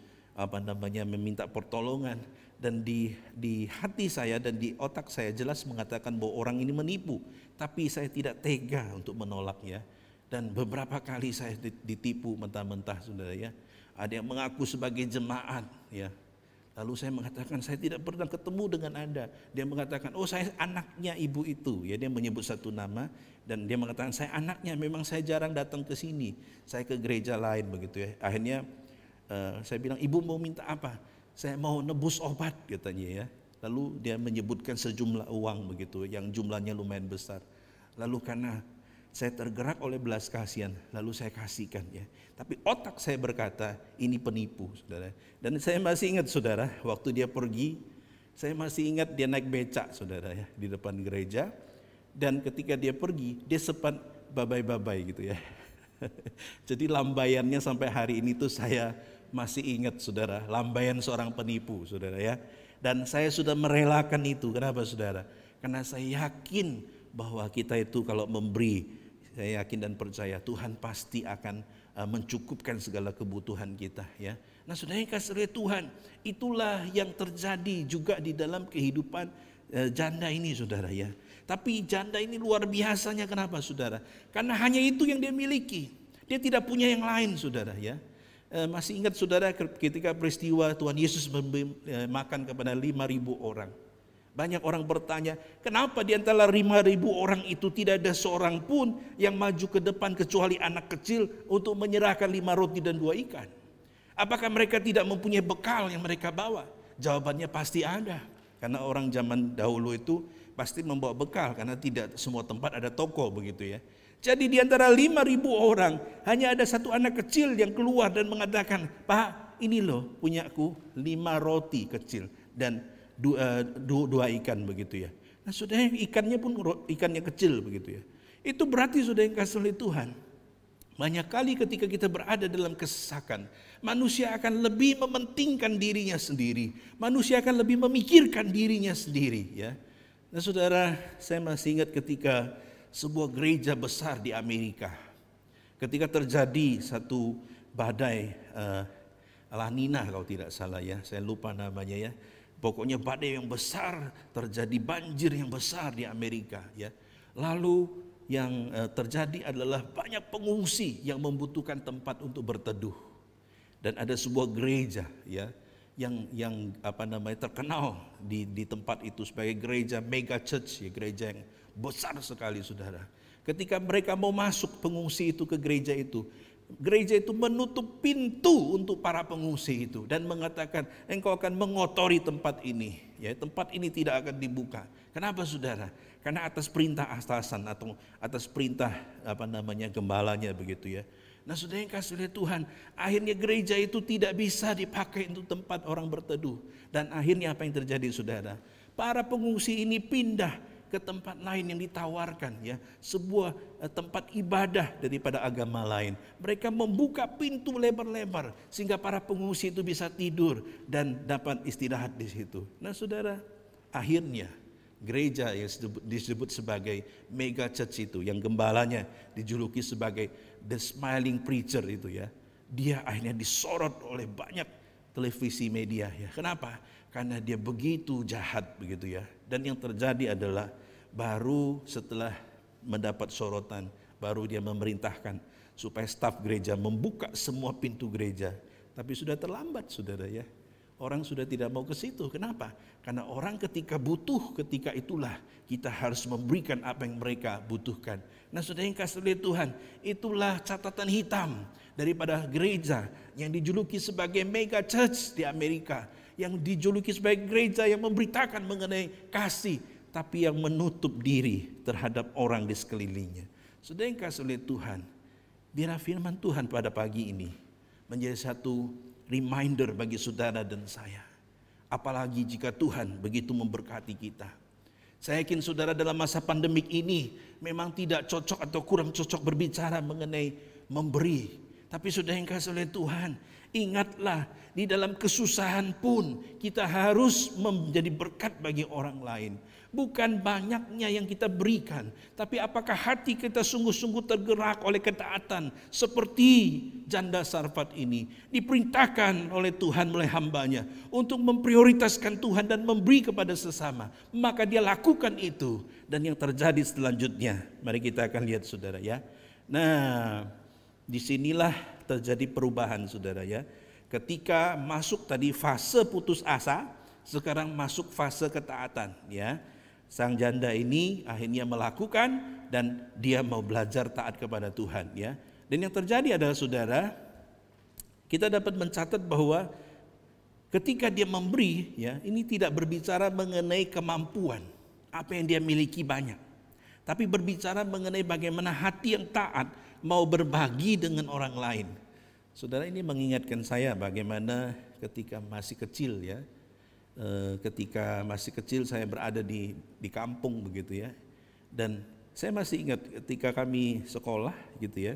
meminta pertolongan, dan di hati saya dan di otak saya jelas mengatakan bahwa orang ini menipu, tapi saya tidak tega untuk menolaknya. Dan beberapa kali saya ditipu mentah-mentah saudara ya. Ada yang mengaku sebagai jemaat ya. Lalu saya mengatakan saya tidak pernah ketemu dengan Anda. Dia mengatakan, oh saya anaknya ibu itu ya. Dia menyebut satu nama dan dia mengatakan saya anaknya, memang saya jarang datang ke sini, saya ke gereja lain begitu ya. Akhirnya saya bilang, ibu mau minta apa? Saya mau nebus obat katanya ya. Lalu dia menyebutkan sejumlah uang begitu, yang jumlahnya lumayan besar. Lalu karena saya tergerak oleh belas kasihan, lalu saya kasihkan ya. Tapi otak saya berkata, ini penipu saudara. Dan saya masih ingat saudara, waktu dia pergi, saya masih ingat dia naik becak saudara ya, di depan gereja. Dan ketika dia pergi, dia sempat babai-babai gitu ya. Jadi lambaiannya sampai hari ini tuh saya masih ingat saudara, lambaian seorang penipu saudara ya. Dan saya sudah merelakan itu. Kenapa saudara? Karena saya yakin bahwa kita itu kalau memberi, saya yakin dan percaya Tuhan pasti akan mencukupkan segala kebutuhan kita ya. Nah saudara yang kasih oleh Tuhan, itulah yang terjadi juga di dalam kehidupan janda ini saudara ya. Tapi janda ini luar biasanya, kenapa saudara? Karena hanya itu yang dia miliki. Dia tidak punya yang lain saudara ya. Masih ingat saudara ketika peristiwa Tuhan Yesus makan kepada 5.000 orang. Banyak orang bertanya, kenapa di antara 5.000 orang itu tidak ada seorang pun yang maju ke depan kecuali anak kecil untuk menyerahkan 5 roti dan 2 ikan? Apakah mereka tidak mempunyai bekal yang mereka bawa? Jawabannya pasti ada. Karena orang zaman dahulu itu pasti membawa bekal, karena tidak semua tempat ada toko begitu ya. Jadi di antara 5.000 orang hanya ada satu anak kecil yang keluar dan mengatakan, Pak ini loh punyaku 5 roti kecil dan 2 ikan begitu ya. Nah saudara, ikannya pun ikannya kecil begitu ya. Itu berarti saudara yang kasih oleh Tuhan, banyak kali ketika kita berada dalam kesesakan, manusia akan lebih mementingkan dirinya sendiri. Manusia akan lebih memikirkan dirinya sendiri ya. Nah saudara, saya masih ingat ketika sebuah gereja besar di Amerika, ketika terjadi satu badai La Nina kalau tidak salah ya, saya lupa namanya ya. Pokoknya badai yang besar, terjadi banjir yang besar di Amerika ya. Lalu yang terjadi adalah banyak pengungsi yang membutuhkan tempat untuk berteduh. Dan ada sebuah gereja ya yang terkenal di tempat itu sebagai gereja mega church ya, gereja yang besar sekali saudara. Ketika mereka mau masuk pengungsi itu ke gereja itu menutup pintu untuk para pengungsi itu dan mengatakan, engkau akan mengotori tempat ini ya, tempat ini tidak akan dibuka. Kenapa saudara? Karena atas perintah atasan atau atas perintah gembalanya begitu ya. Nah saudara yang kasih oleh Tuhan, akhirnya gereja itu tidak bisa dipakai untuk tempat orang berteduh. Dan akhirnya apa yang terjadi saudara? Para pengungsi ini pindah ke tempat lain yang ditawarkan ya, sebuah tempat ibadah daripada agama lain. Mereka membuka pintu lebar-lebar sehingga para pengungsi itu bisa tidur dan dapat istirahat di situ. Nah saudara, akhirnya gereja yang disebut sebagai mega church itu, yang gembalanya dijuluki sebagai the smiling preacher itu ya, dia akhirnya disorot oleh banyak televisi media ya. Kenapa? Karena dia begitu jahat begitu ya. Dan yang terjadi adalah baru setelah mendapat sorotan, baru dia memerintahkan supaya staf gereja membuka semua pintu gereja. Tapi sudah terlambat, saudara ya. Orang sudah tidak mau ke situ. Kenapa? Karena orang ketika butuh, ketika itulah kita harus memberikan apa yang mereka butuhkan. Nah, saudara yang kasih oleh Tuhan, itulah catatan hitam daripada gereja yang dijuluki sebagai mega church di Amerika, yang dijuluki sebagai gereja yang memberitakan mengenai kasih, tapi yang menutup diri terhadap orang di sekelilingnya. Saudara yang kasih oleh Tuhan, biarlah firman Tuhan pada pagi ini menjadi satu reminder bagi saudara dan saya. Apalagi jika Tuhan begitu memberkati kita. Saya yakin saudara dalam masa pandemik ini memang tidak cocok atau kurang cocok berbicara mengenai memberi. Tapi saudara yang kasih oleh Tuhan, ingatlah di dalam kesusahan pun kita harus menjadi berkat bagi orang lain. Bukan banyaknya yang kita berikan, tapi apakah hati kita sungguh-sungguh tergerak oleh ketaatan seperti janda Sarfat ini diperintahkan oleh Tuhan oleh hambanya untuk memprioritaskan Tuhan dan memberi kepada sesama. Maka dia lakukan itu, dan yang terjadi selanjutnya mari kita akan lihat saudara ya. Nah, disinilah terjadi perubahan saudara ya. Ketika masuk tadi fase putus asa, sekarang masuk fase ketaatan ya. Sang janda ini akhirnya melakukan dan dia mau belajar taat kepada Tuhan ya. Dan yang terjadi adalah saudara, kita dapat mencatat bahwa ketika dia memberi ya, ini tidak berbicara mengenai kemampuan, apa yang dia miliki banyak. Tapi berbicara mengenai bagaimana hati yang taat mau berbagi dengan orang lain. Saudara, ini mengingatkan saya bagaimana ketika masih kecil ya. Ketika masih kecil saya berada di kampung begitu ya, dan saya masih ingat ketika kami sekolah gitu ya,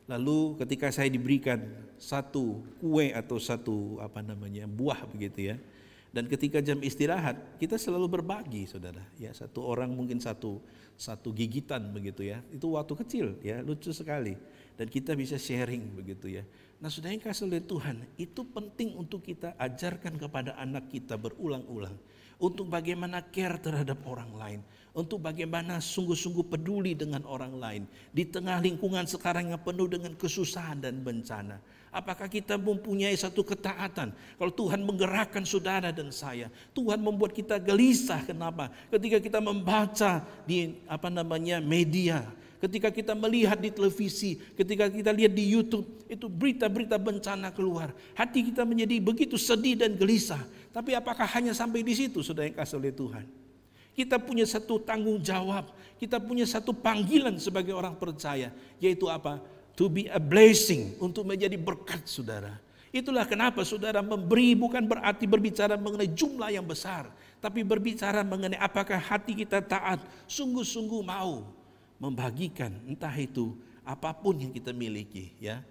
lalu ketika saya diberikan satu kue atau satu buah begitu ya, dan ketika jam istirahat kita selalu berbagi saudara ya, satu orang mungkin satu gigitan begitu ya, itu waktu kecil ya, lucu sekali, dan kita bisa sharing begitu ya. Nah, saudara yang kasih oleh Tuhan, itu penting untuk kita ajarkan kepada anak kita berulang-ulang. Untuk bagaimana care terhadap orang lain. Untuk bagaimana sungguh-sungguh peduli dengan orang lain. Di tengah lingkungan sekarang yang penuh dengan kesusahan dan bencana. Apakah kita mempunyai satu ketaatan? Kalau Tuhan menggerakkan saudara dan saya, Tuhan membuat kita gelisah. Kenapa? Ketika kita membaca di media, ketika kita melihat di televisi, ketika kita lihat di YouTube, itu berita-berita bencana keluar. Hati kita menjadi begitu sedih dan gelisah. Tapi apakah hanya sampai di situ, saudara yang kasih oleh Tuhan? Kita punya satu tanggung jawab, kita punya satu panggilan sebagai orang percaya, yaitu apa? To be a blessing, untuk menjadi berkat saudara. Itulah kenapa saudara memberi bukan berarti berbicara mengenai jumlah yang besar, tapi berbicara mengenai apakah hati kita taat, sungguh-sungguh mau membagikan entah itu apapun yang kita miliki ya.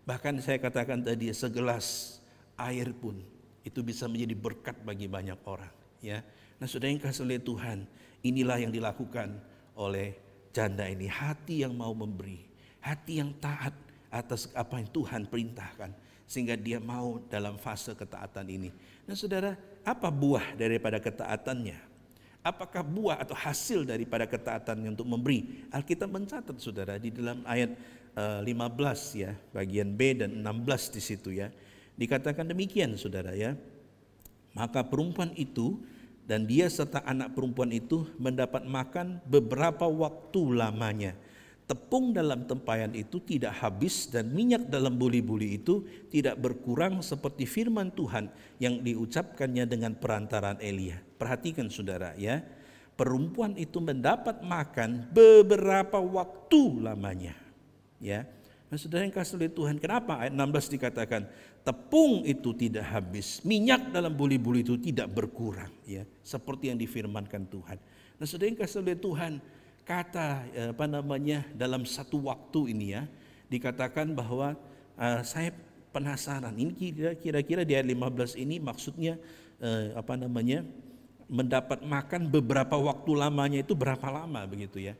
Bahkan saya katakan tadi, segelas air pun itu bisa menjadi berkat bagi banyak orang ya. Nah, saudara yang kasih oleh Tuhan, inilah yang dilakukan oleh janda ini, hati yang mau memberi, hati yang taat atas apa yang Tuhan perintahkan, sehingga dia mau dalam fase ketaatan ini. Nah saudara, apa buah daripada ketaatannya? Apakah buah atau hasil daripada ketaatannya untuk memberi? Alkitab mencatat saudara di dalam ayat 15 ya, bagian B dan 16 di situ ya. Dikatakan demikian saudara ya. Maka perempuan itu dan dia serta anak perempuan itu mendapat makan beberapa waktu lamanya. Tepung dalam tempayan itu tidak habis dan minyak dalam buli-buli itu tidak berkurang seperti firman Tuhan yang diucapkannya dengan perantaraan Elia. Perhatikan saudara ya, perempuan itu mendapat makan beberapa waktu lamanya. Ya, nah, saudara yang kasih oleh Tuhan, kenapa ayat 16 dikatakan tepung itu tidak habis, minyak dalam buli-buli itu tidak berkurang, ya, seperti yang difirmankan Tuhan. Nah, saudara yang kasih oleh Tuhan, kata dalam satu waktu ini ya, dikatakan bahwa saya penasaran ini kira-kira di ayat 15 ini maksudnya mendapat makan beberapa waktu lamanya itu berapa lama begitu ya.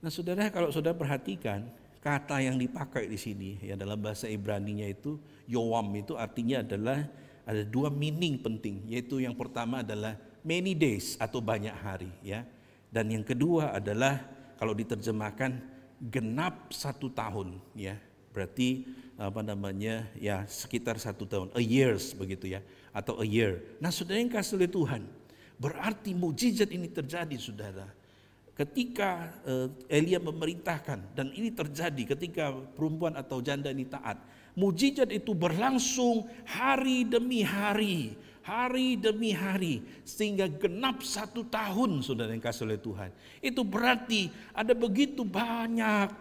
Nah saudara, kalau saudara perhatikan kata yang dipakai di sini ya dalam bahasa Ibraninya itu yowam, itu artinya adalah ada dua meaning penting, yaitu yang pertama adalah many days atau banyak hari ya. Dan yang kedua adalah kalau diterjemahkan genap 1 tahun, ya. Berarti ya sekitar 1 tahun, a years begitu ya, atau a year. Nah saudara yang kasih oleh Tuhan, berarti mukjizat ini terjadi saudara. Ketika Elia memerintahkan, dan ini terjadi ketika perempuan atau janda ini taat. Mukjizat itu berlangsung hari demi hari, sehingga genap 1 tahun saudara yang kasih oleh Tuhan. Itu berarti ada begitu banyak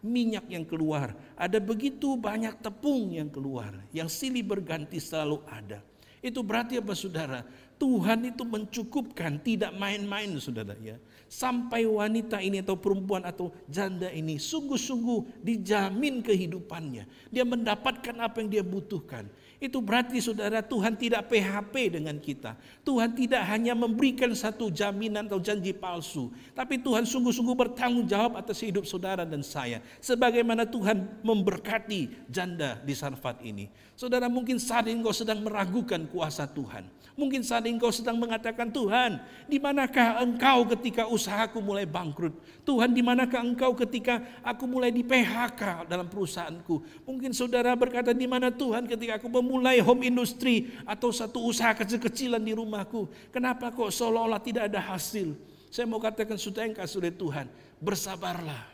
minyak yang keluar, ada begitu banyak tepung yang keluar, yang silih berganti selalu ada. Itu berarti apa saudara? Tuhan itu mencukupkan, tidak main-main saudara ya. Sampai wanita ini atau perempuan atau janda ini sungguh-sungguh dijamin kehidupannya. Dia mendapatkan apa yang dia butuhkan. Itu berarti saudara, Tuhan tidak PHP dengan kita. Tuhan tidak hanya memberikan satu jaminan atau janji palsu, tapi Tuhan sungguh-sungguh bertanggung jawab atas hidup saudara dan saya. Sebagaimana Tuhan memberkati janda di Sarfat ini. Saudara, mungkin saat ini engkau sedang meragukan kuasa Tuhan. Mungkin saat ini engkau sedang mengatakan, Tuhan, di manakah engkau ketika usahaku mulai bangkrut? Tuhan, di manakah engkau ketika aku mulai di PHK dalam perusahaanku? Mungkin saudara berkata, di mana Tuhan ketika aku memulai home industry atau satu usaha kecil-kecilan di rumahku? Kenapa kok seolah-olah tidak ada hasil? Saya mau katakan saudara yang kasih oleh Tuhan, bersabarlah.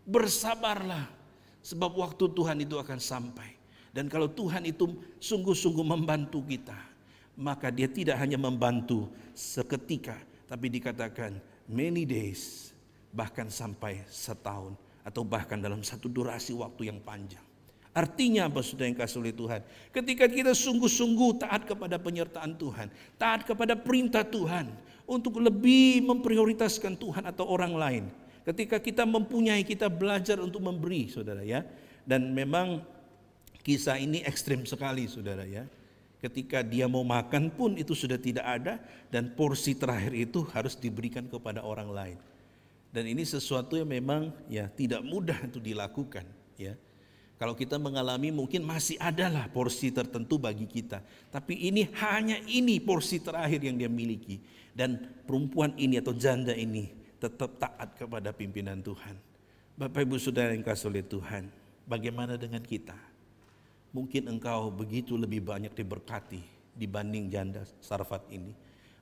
Bersabarlah. Sebab waktu Tuhan itu akan sampai. Dan kalau Tuhan itu sungguh-sungguh membantu kita, maka dia tidak hanya membantu seketika, tapi dikatakan many days, bahkan sampai setahun, atau bahkan dalam satu durasi waktu yang panjang. Artinya apa saudara yang kasih oleh Tuhan? Ketika kita sungguh-sungguh taat kepada penyertaan Tuhan, taat kepada perintah Tuhan, untuk lebih memprioritaskan Tuhan atau orang lain. Ketika kita mempunyai, kita belajar untuk memberi saudara ya. Dan memang kisah ini ekstrim sekali saudara ya. Ketika dia mau makan pun itu sudah tidak ada, dan porsi terakhir itu harus diberikan kepada orang lain. Dan ini sesuatu yang memang ya tidak mudah untuk dilakukan ya. Kalau kita mengalami mungkin masih adalah porsi tertentu bagi kita, tapi ini hanya ini porsi terakhir yang dia miliki. Dan perempuan ini atau janda ini tetap taat kepada pimpinan Tuhan. Bapak Ibu Saudara yang kasih oleh Tuhan, bagaimana dengan kita? Mungkin engkau begitu lebih banyak diberkati dibanding janda Sarfat ini.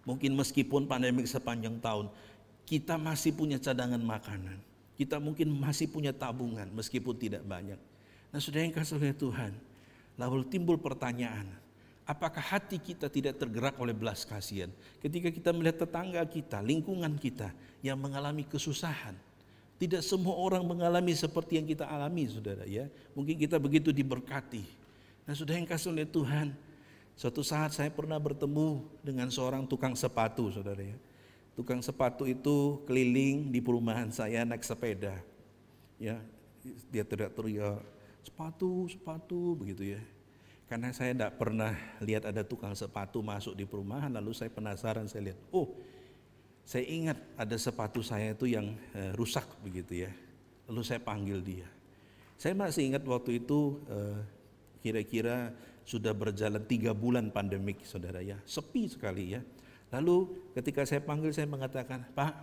Mungkin meskipun pandemik sepanjang tahun, kita masih punya cadangan makanan. Kita mungkin masih punya tabungan meskipun tidak banyak. Nah saudara yang kasih oleh Tuhan, lalu timbul pertanyaan, apakah hati kita tidak tergerak oleh belas kasihan ketika kita melihat tetangga kita, lingkungan kita yang mengalami kesusahan? Tidak semua orang mengalami seperti yang kita alami saudara ya. Mungkin kita begitu diberkati. Nah saudara yang kasih oleh Tuhan, suatu saat saya pernah bertemu dengan seorang tukang sepatu saudara ya. Tukang sepatu itu keliling di perumahan saya naik sepeda. Ya, dia teriak-teriak, sepatu begitu ya. Karena saya tidak pernah lihat ada tukang sepatu masuk di perumahan, lalu saya penasaran, saya lihat, oh saya ingat ada sepatu saya itu yang rusak begitu ya. Lalu saya panggil dia. Saya masih ingat waktu itu kira-kira sudah berjalan 3 bulan pandemik saudara ya. Sepi sekali ya. Lalu ketika saya panggil saya mengatakan, Pak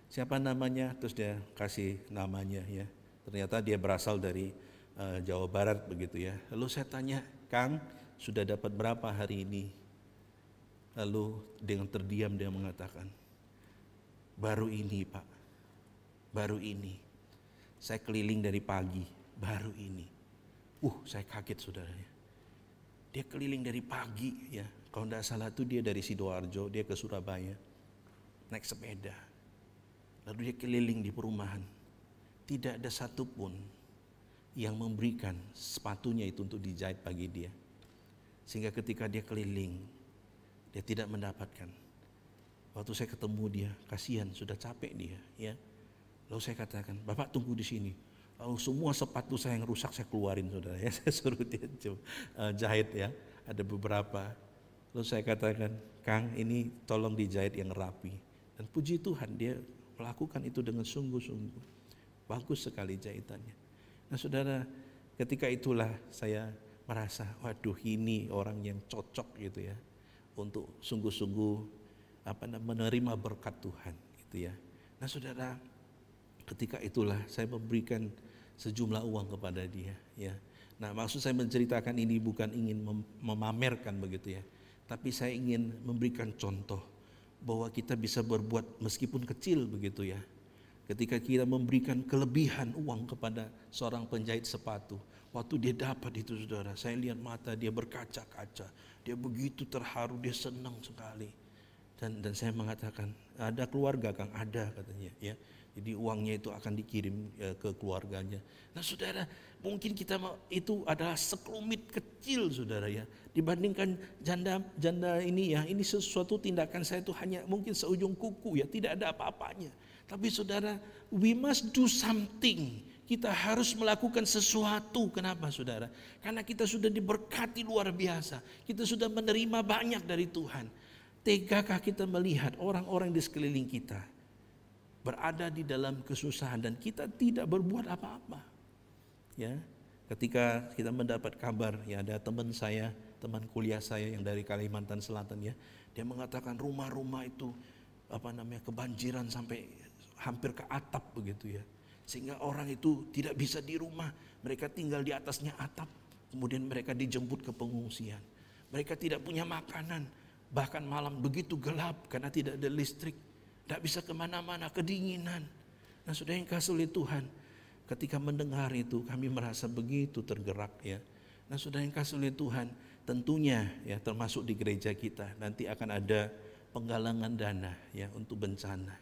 siapa namanya? Terus dia kasih namanya ya. Ternyata dia berasal dari Jawa Barat begitu ya. Lalu saya tanya, Kang sudah dapat berapa hari ini? Lalu dengan terdiam dia mengatakan, baru ini Pak, baru ini. Saya keliling dari pagi, baru ini. Saya kaget saudaranya. Dia keliling dari pagi ya. Kalau tidak salah itu dia dari Sidoarjo, dia ke Surabaya. Naik sepeda. Lalu dia keliling di perumahan. Tidak ada satupun yang memberikan sepatunya itu untuk dijahit bagi dia. Sehingga ketika dia keliling, dia tidak mendapatkan. Waktu saya ketemu dia, kasihan sudah capek dia ya. Lalu saya katakan, Bapak tunggu di sini. Lalu semua sepatu saya yang rusak saya keluarin saudara ya. Saya suruh dia jahit ya. Ada beberapa. Lalu saya katakan, Kang ini tolong dijahit yang rapi. Dan puji Tuhan dia melakukan itu dengan sungguh-sungguh. Bagus sekali jahitannya. Nah saudara, ketika itulah saya merasa, waduh ini orang yang cocok gitu ya. Untuk sungguh-sungguh menerima berkat Tuhan gitu ya. Nah saudara, Ketika itulah saya memberikan sejumlah uang kepada dia, ya. Nah, maksud saya menceritakan ini bukan ingin memamerkan begitu ya, tapi saya ingin memberikan contoh bahwa kita bisa berbuat meskipun kecil begitu ya. Ketika kita memberikan kelebihan uang kepada seorang penjahit sepatu, waktu dia dapat itu saudara, saya lihat mata dia berkaca-kaca, dia begitu terharu, dia senang sekali. Dan saya mengatakan, ada keluarga Kang? Ada katanya ya. Jadi uangnya itu akan dikirim ke keluarganya. Nah saudara, mungkin kita itu adalah sekelumit kecil saudara ya. Dibandingkan janda ini ya, ini sesuatu tindakan saya itu hanya mungkin seujung kuku ya, tidak ada apa-apanya. Tapi saudara, we must do something. Kita harus melakukan sesuatu. Kenapa saudara? Karena kita sudah diberkati luar biasa. Kita sudah menerima banyak dari Tuhan. Tegakah kita melihat orang-orang di sekeliling kita berada di dalam kesusahan dan kita tidak berbuat apa-apa? Ya, ketika kita mendapat kabar ya, ada teman saya, teman kuliah saya yang dari Kalimantan Selatan ya, dia mengatakan rumah-rumah itu kebanjiran sampai hampir ke atap begitu ya, sehingga orang itu tidak bisa di rumah, mereka tinggal di atasnya atap, kemudian mereka dijemput ke pengungsian, mereka tidak punya makanan, bahkan malam begitu gelap karena tidak ada listrik, tidak bisa kemana-mana, kedinginan. Nah saudara yang kasih oleh Tuhan, ketika mendengar itu kami merasa begitu tergerak ya. Nah saudara yang kasih oleh Tuhan, tentunya ya termasuk di gereja kita nanti akan ada penggalangan dana ya untuk bencana.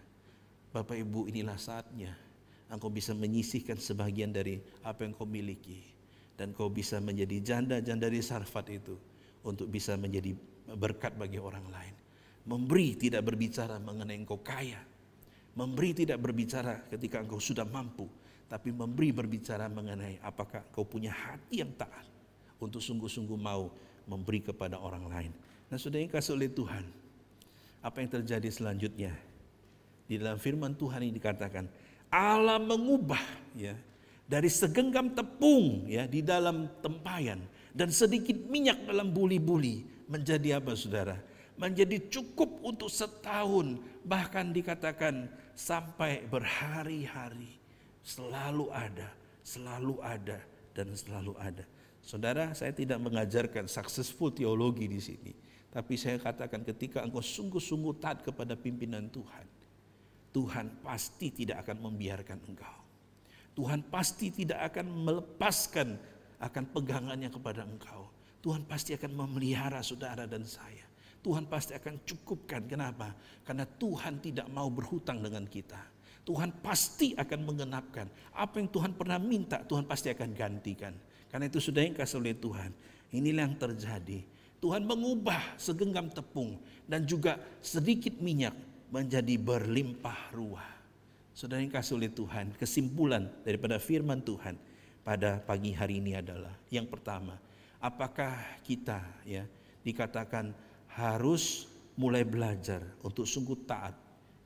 Bapak Ibu, inilah saatnya engkau bisa menyisihkan sebagian dari apa yang kau miliki, dan kau bisa menjadi janda-janda di Sarfat itu untuk bisa menjadi berkat bagi orang lain. Memberi tidak berbicara mengenai engkau kaya, memberi tidak berbicara ketika engkau sudah mampu, tapi memberi berbicara mengenai apakah kau punya hati yang taat untuk sungguh-sungguh mau memberi kepada orang lain. Nah saudara yang kasih oleh Tuhan, apa yang terjadi selanjutnya? Di dalam firman Tuhan ini dikatakan Allah mengubah ya dari segenggam tepung ya di dalam tempayan dan sedikit minyak dalam buli-buli menjadi apa saudara? Menjadi cukup untuk setahun, bahkan dikatakan sampai berhari-hari. Selalu ada, dan selalu ada. Saudara, saya tidak mengajarkan successful teologi di sini, tapi saya katakan ketika engkau sungguh-sungguh taat kepada pimpinan Tuhan, Tuhan pasti tidak akan membiarkan engkau. Tuhan pasti tidak akan melepaskan akan pegangannya kepada engkau. Tuhan pasti akan memelihara saudara dan saya. Tuhan pasti akan cukupkan. Kenapa? Karena Tuhan tidak mau berhutang dengan kita. Tuhan pasti akan mengenapkan apa yang Tuhan pernah minta, Tuhan pasti akan gantikan. Karena itu sudah yang kasih oleh Tuhan, inilah yang terjadi. Tuhan mengubah segenggam tepung dan juga sedikit minyak menjadi berlimpah ruah. Saudara yang kasih oleh Tuhan, kesimpulan daripada firman Tuhan pada pagi hari ini adalah yang pertama, apakah kita ya dikatakan harus mulai belajar untuk sungguh taat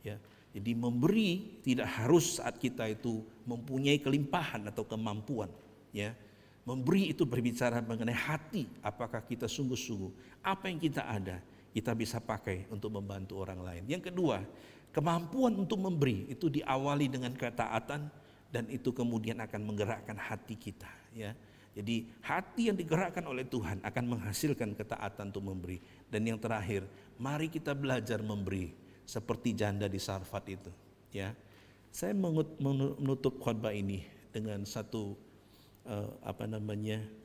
ya. Jadi memberi tidak harus saat kita itu mempunyai kelimpahan atau kemampuan ya. Memberi itu berbicara mengenai hati, apakah kita sungguh-sungguh apa yang kita ada kita bisa pakai untuk membantu orang lain. Yang kedua, kemampuan untuk memberi itu diawali dengan ketaatan dan itu kemudian akan menggerakkan hati kita ya. Jadi hati yang digerakkan oleh Tuhan akan menghasilkan ketaatan untuk memberi. Dan yang terakhir, mari kita belajar memberi seperti janda di Sarfat itu. Ya, saya menutup khotbah ini dengan satu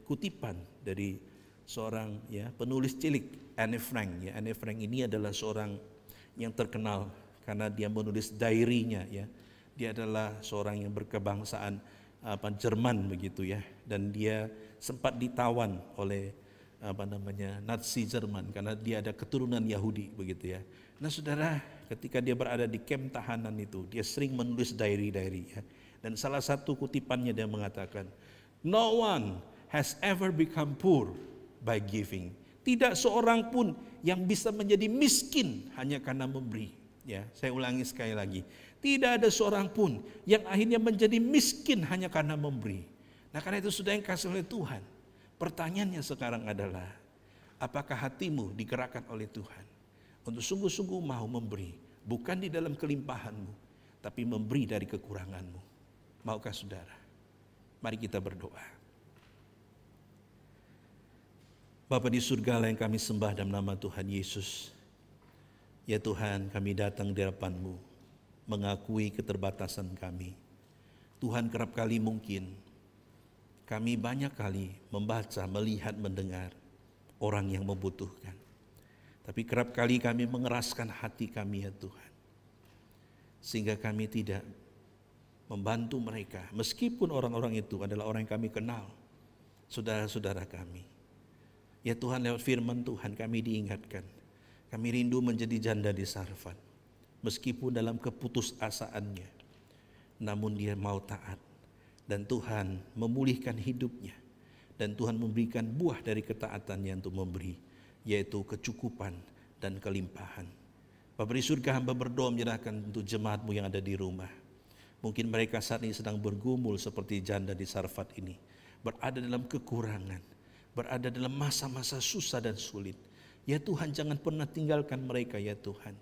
kutipan dari seorang ya penulis cilik, Anne Frank. Ya, Anne Frank ini adalah seorang yang terkenal karena dia menulis diary-nya. Ya, dia adalah seorang yang berkebangsaan Jerman begitu ya, dan dia sempat ditawan oleh Nazi Jerman karena dia ada keturunan Yahudi begitu ya. Nah saudara, ketika dia berada di kamp tahanan itu, dia sering menulis diary ya. Dan salah satu kutipannya dia mengatakan, no one has ever become poor by giving. Tidak seorang pun yang bisa menjadi miskin hanya karena memberi. Ya, saya ulangi sekali lagi. Tidak ada seorang pun yang akhirnya menjadi miskin hanya karena memberi. Nah karena itu sudah yang kasih oleh Tuhan. Pertanyaannya sekarang adalah, apakah hatimu digerakkan oleh Tuhan untuk sungguh-sungguh mau memberi, bukan di dalam kelimpahanmu, tapi memberi dari kekuranganmu. Maukah saudara? Mari kita berdoa. Bapa di surga yang kami sembah dalam nama Tuhan Yesus. Ya Tuhan, kami datang di hadapan-Mu, mengakui keterbatasan kami. Tuhan, kerap kali mungkin kami banyak kali membaca, melihat, mendengar orang yang membutuhkan. Tapi kerap kali kami mengeraskan hati kami ya Tuhan. Sehingga kami tidak membantu mereka. Meskipun orang-orang itu adalah orang yang kami kenal. Saudara-saudara kami. Ya Tuhan, lewat firman Tuhan kami diingatkan. Kami rindu menjadi janda di Sarfat. Meskipun dalam keputusasaannya. Namun dia mau taat. Dan Tuhan memulihkan hidupnya. Dan Tuhan memberikan buah dari ketaatannya untuk memberi. Yaitu kecukupan dan kelimpahan. Bapa di surga, hamba berdoa menyerahkan untuk jemaat-Mu yang ada di rumah. Mungkin mereka saat ini sedang bergumul seperti janda di Sarfat ini. Berada dalam kekurangan. Berada dalam masa-masa susah dan sulit. Ya Tuhan, jangan pernah tinggalkan mereka ya Tuhan.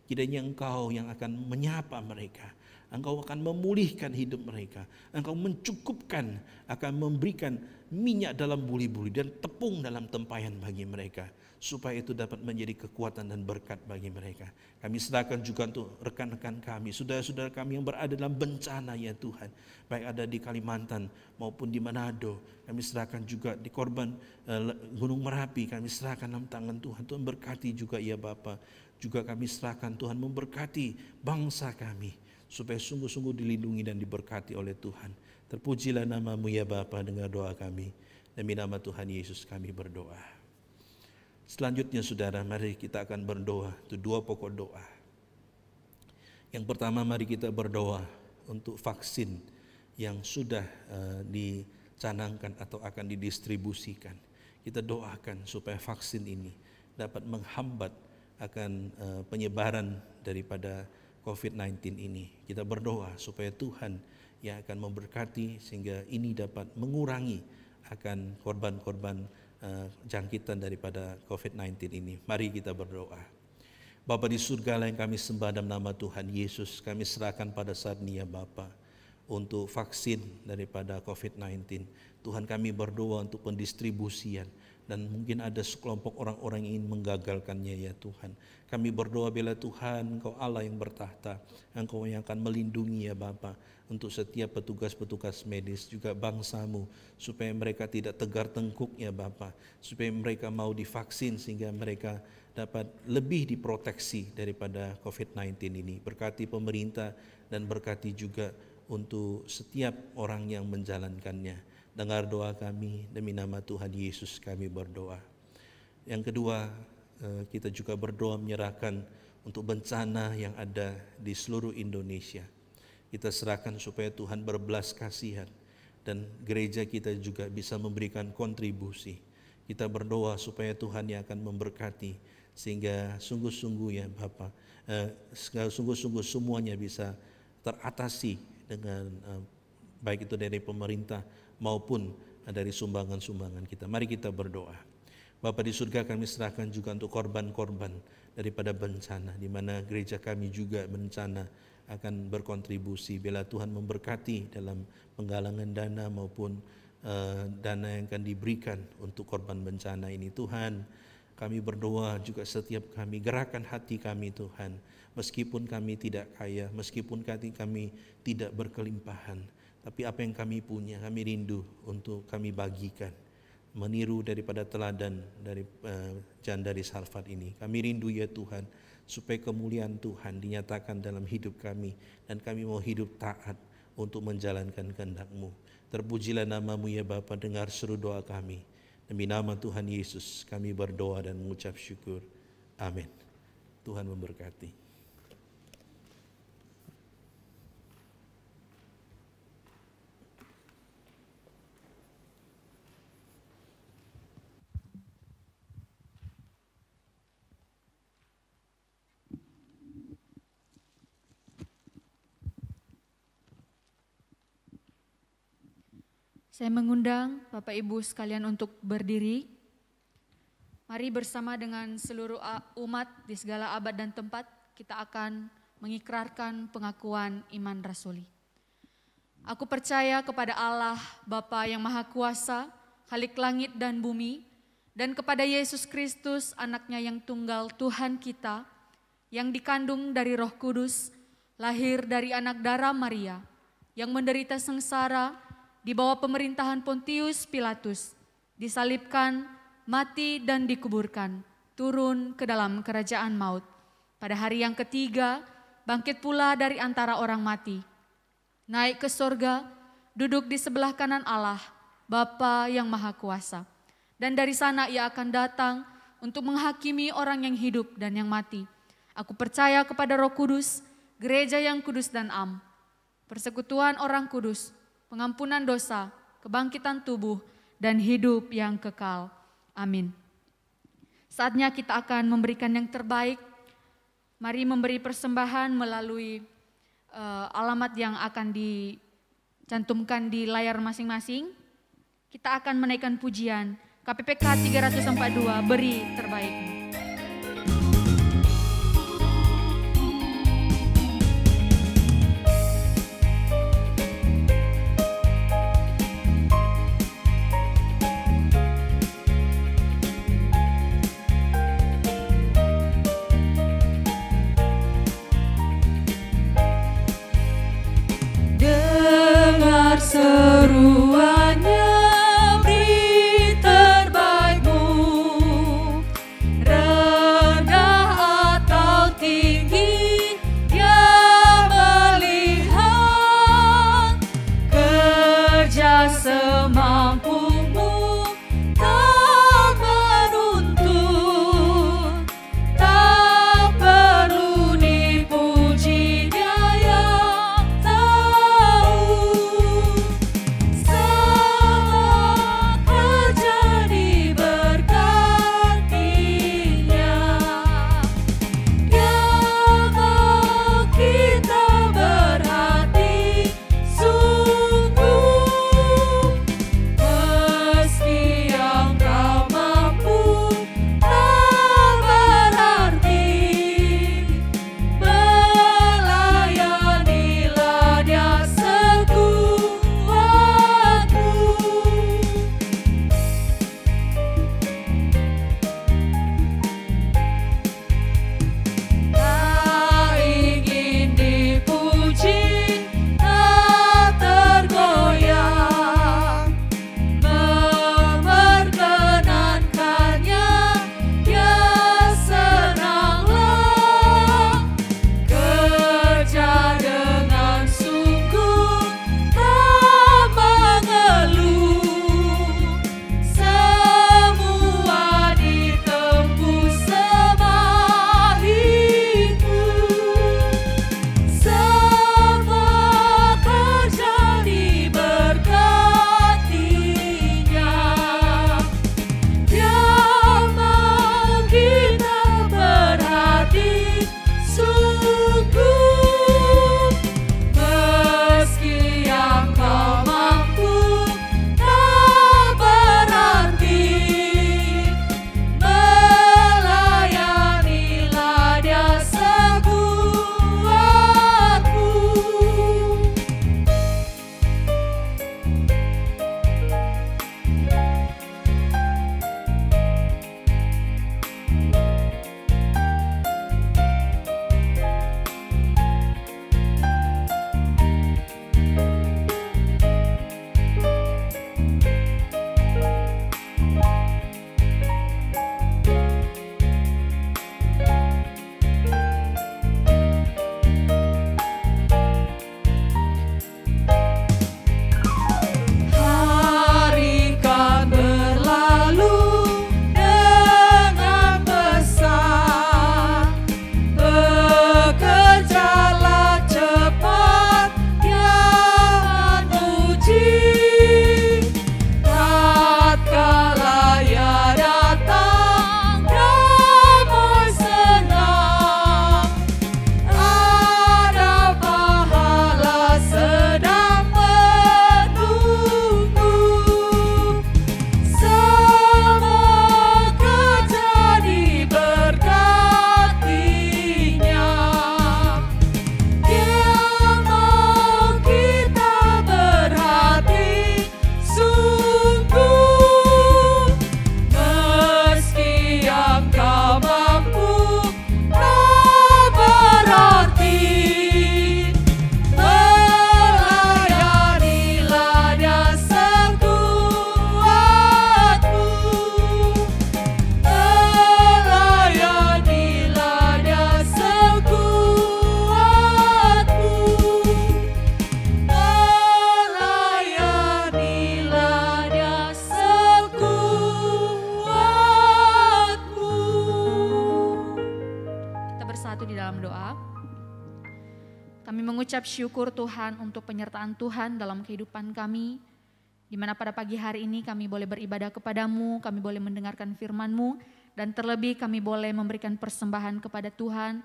Kiranya Engkau yang akan menyapa mereka. Engkau akan memulihkan hidup mereka. Engkau mencukupkan, akan memberikan minyak dalam buli-buli dan tepung dalam tempayan bagi mereka. Supaya itu dapat menjadi kekuatan dan berkat bagi mereka. Kami serahkan juga untuk rekan-rekan kami, saudara-saudara kami yang berada dalam bencana ya Tuhan. Baik ada di Kalimantan maupun di Manado. Kami serahkan juga di korban Gunung Merapi. Kami serahkan dalam tangan Tuhan. Tuhan berkati juga ya Bapa. Juga kami serahkan Tuhan memberkati bangsa kami. Supaya sungguh-sungguh dilindungi dan diberkati oleh Tuhan. Terpujilah nama-Mu ya Bapa, dengar doa kami. Demi nama Tuhan Yesus kami berdoa. Selanjutnya saudara, mari kita akan berdoa. Itu 2 pokok doa. Yang pertama, mari kita berdoa untuk vaksin yang sudah dicanangkan atau akan didistribusikan. Kita doakan supaya vaksin ini dapat menghambat akan penyebaran daripada COVID-19 ini. Kita berdoa supaya Tuhan yang akan memberkati sehingga ini dapat mengurangi akan korban-korban jangkitan daripada COVID-19 ini. Mari kita berdoa. Bapa di surga yang kami sembah dalam nama Tuhan Yesus, kami serahkan pada saat ini ya Bapa untuk vaksin daripada COVID-19. Tuhan, kami berdoa untuk pendistribusian dan mungkin ada sekelompok orang-orang yang ingin menggagalkannya ya Tuhan. Kami berdoa bila Tuhan Engkau Allah yang bertahta, Engkau yang akan melindungi ya Bapa untuk setiap petugas-petugas medis juga bangsa-Mu supaya mereka tidak tegar tengkuk ya Bapa, supaya mereka mau divaksin sehingga mereka dapat lebih diproteksi daripada COVID-19 ini. Berkati pemerintah dan berkati juga untuk setiap orang yang menjalankannya. Dengar doa kami, demi nama Tuhan Yesus kami berdoa. Yang kedua, kita juga berdoa menyerahkan untuk bencana yang ada di seluruh Indonesia. Kita serahkan supaya Tuhan berbelas kasihan dan gereja kita juga bisa memberikan kontribusi. Kita berdoa supaya Tuhan yang akan memberkati sehingga sungguh-sungguh ya Bapa, sungguh-sungguh semuanya bisa teratasi dengan baik itu dari pemerintah maupun dari sumbangan-sumbangan kita. Mari kita berdoa. Bapa di surga, kami serahkan juga untuk korban-korban daripada bencana, di mana gereja kami juga berencana akan berkontribusi bila Tuhan memberkati dalam penggalangan dana maupun dana yang akan diberikan untuk korban bencana ini. Tuhan, kami berdoa juga setiap kami, gerakan hati kami Tuhan, meskipun kami tidak kaya, meskipun kami tidak berkelimpahan, tapi apa yang kami punya, kami rindu untuk kami bagikan. Meniru daripada teladan dari janda di Sarfat ini. Kami rindu ya Tuhan, supaya kemuliaan Tuhan dinyatakan dalam hidup kami. Dan kami mau hidup taat untuk menjalankan kehendak-Mu. Terpujilah nama-Mu ya Bapa, dengar seru doa kami. Demi nama Tuhan Yesus kami berdoa dan mengucap syukur. Amin. Tuhan memberkati. Saya mengundang Bapak Ibu sekalian untuk berdiri. Mari bersama dengan seluruh umat di segala abad dan tempat kita akan mengikrarkan pengakuan iman rasuli. Aku percaya kepada Allah, Bapa yang Maha Kuasa, Khalik langit dan bumi, dan kepada Yesus Kristus, anaknya yang tunggal Tuhan kita, yang dikandung dari Roh Kudus, lahir dari anak darah Maria, yang menderita sengsara di bawah pemerintahan Pontius Pilatus, disalibkan, mati dan dikuburkan, turun ke dalam kerajaan maut. Pada hari yang ketiga, bangkit pula dari antara orang mati, naik ke sorga, duduk di sebelah kanan Allah, Bapa yang Maha Kuasa. Dan dari sana ia akan datang untuk menghakimi orang yang hidup dan yang mati. Aku percaya kepada Roh Kudus, gereja yang kudus dan am, persekutuan orang kudus, pengampunan dosa, kebangkitan tubuh, dan hidup yang kekal. Amin. Saatnya kita akan memberikan yang terbaik. Mari memberi persembahan melalui alamat yang akan dicantumkan di layar masing-masing. Kita akan menaikkan pujian KPPK 342, beri terbaikmu. Seruannya, beri terbaikmu, rendah atau tinggi, Dia melihat. Kerja semampumu, tak menuntut, tak perlu dipuji, Dia yang tahu. mengucap syukur Tuhan untuk penyertaan Tuhan dalam kehidupan kami, di mana pada pagi hari ini kami boleh beribadah kepadamu, kami boleh mendengarkan firman-Mu, dan terlebih kami boleh memberikan persembahan kepada Tuhan.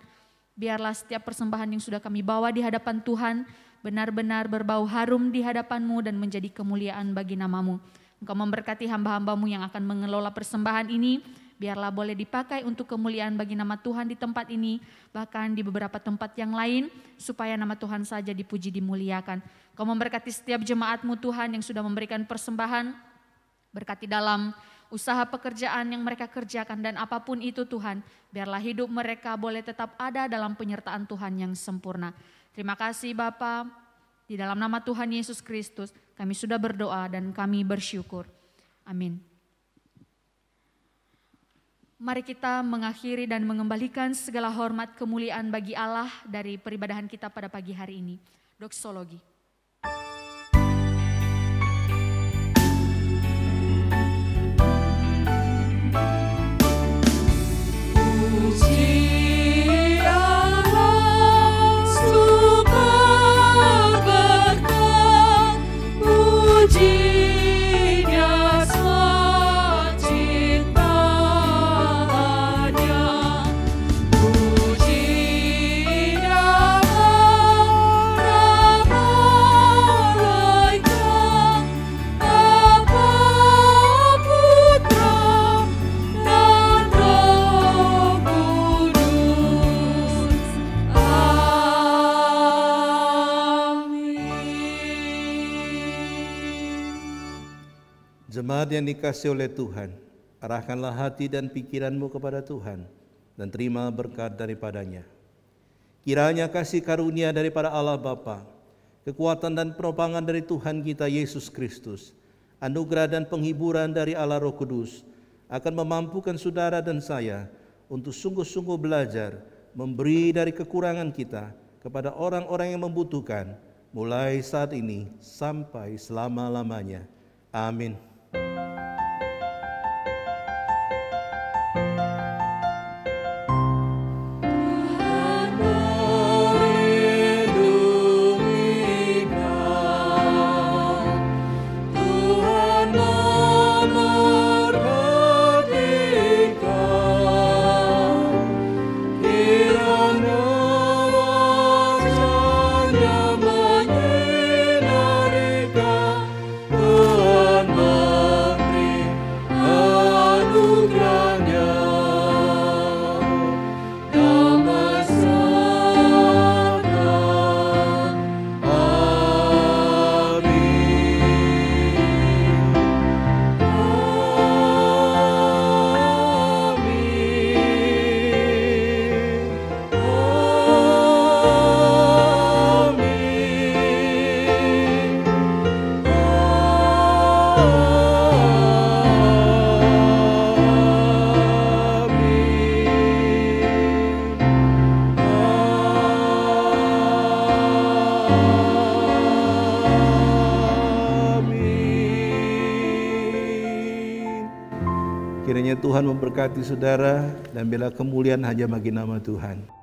Biarlah setiap persembahan yang sudah kami bawa di hadapan Tuhan benar-benar berbau harum di hadapan-Mu dan menjadi kemuliaan bagi nama-Mu. Engkau memberkati hamba-hamba-Mu yang akan mengelola persembahan ini, biarlah boleh dipakai untuk kemuliaan bagi nama Tuhan di tempat ini, bahkan di beberapa tempat yang lain, supaya nama Tuhan saja dipuji dimuliakan. Kau memberkati setiap jemaat-Mu Tuhan yang sudah memberikan persembahan, berkati dalam usaha pekerjaan yang mereka kerjakan dan apapun itu Tuhan, biarlah hidup mereka boleh tetap ada dalam penyertaan Tuhan yang sempurna. Terima kasih Bapa, di dalam nama Tuhan Yesus Kristus kami sudah berdoa dan kami bersyukur. Amin. Mari kita mengakhiri dan mengembalikan segala hormat kemuliaan bagi Allah dari peribadahan kita pada pagi hari ini. Doksologi. Jemaat yang dikasihi oleh Tuhan, arahkanlah hati dan pikiranmu kepada Tuhan dan terima berkat daripadanya. Kiranya kasih karunia daripada Allah Bapa, kekuatan dan penolongan dari Tuhan kita Yesus Kristus, anugerah dan penghiburan dari Allah Roh Kudus akan memampukan saudara dan saya untuk sungguh-sungguh belajar memberi dari kekurangan kita kepada orang-orang yang membutuhkan, mulai saat ini sampai selama-lamanya. Amin. Kiranya Tuhan memberkati saudara dan bela kemuliaan hanya bagi nama Tuhan.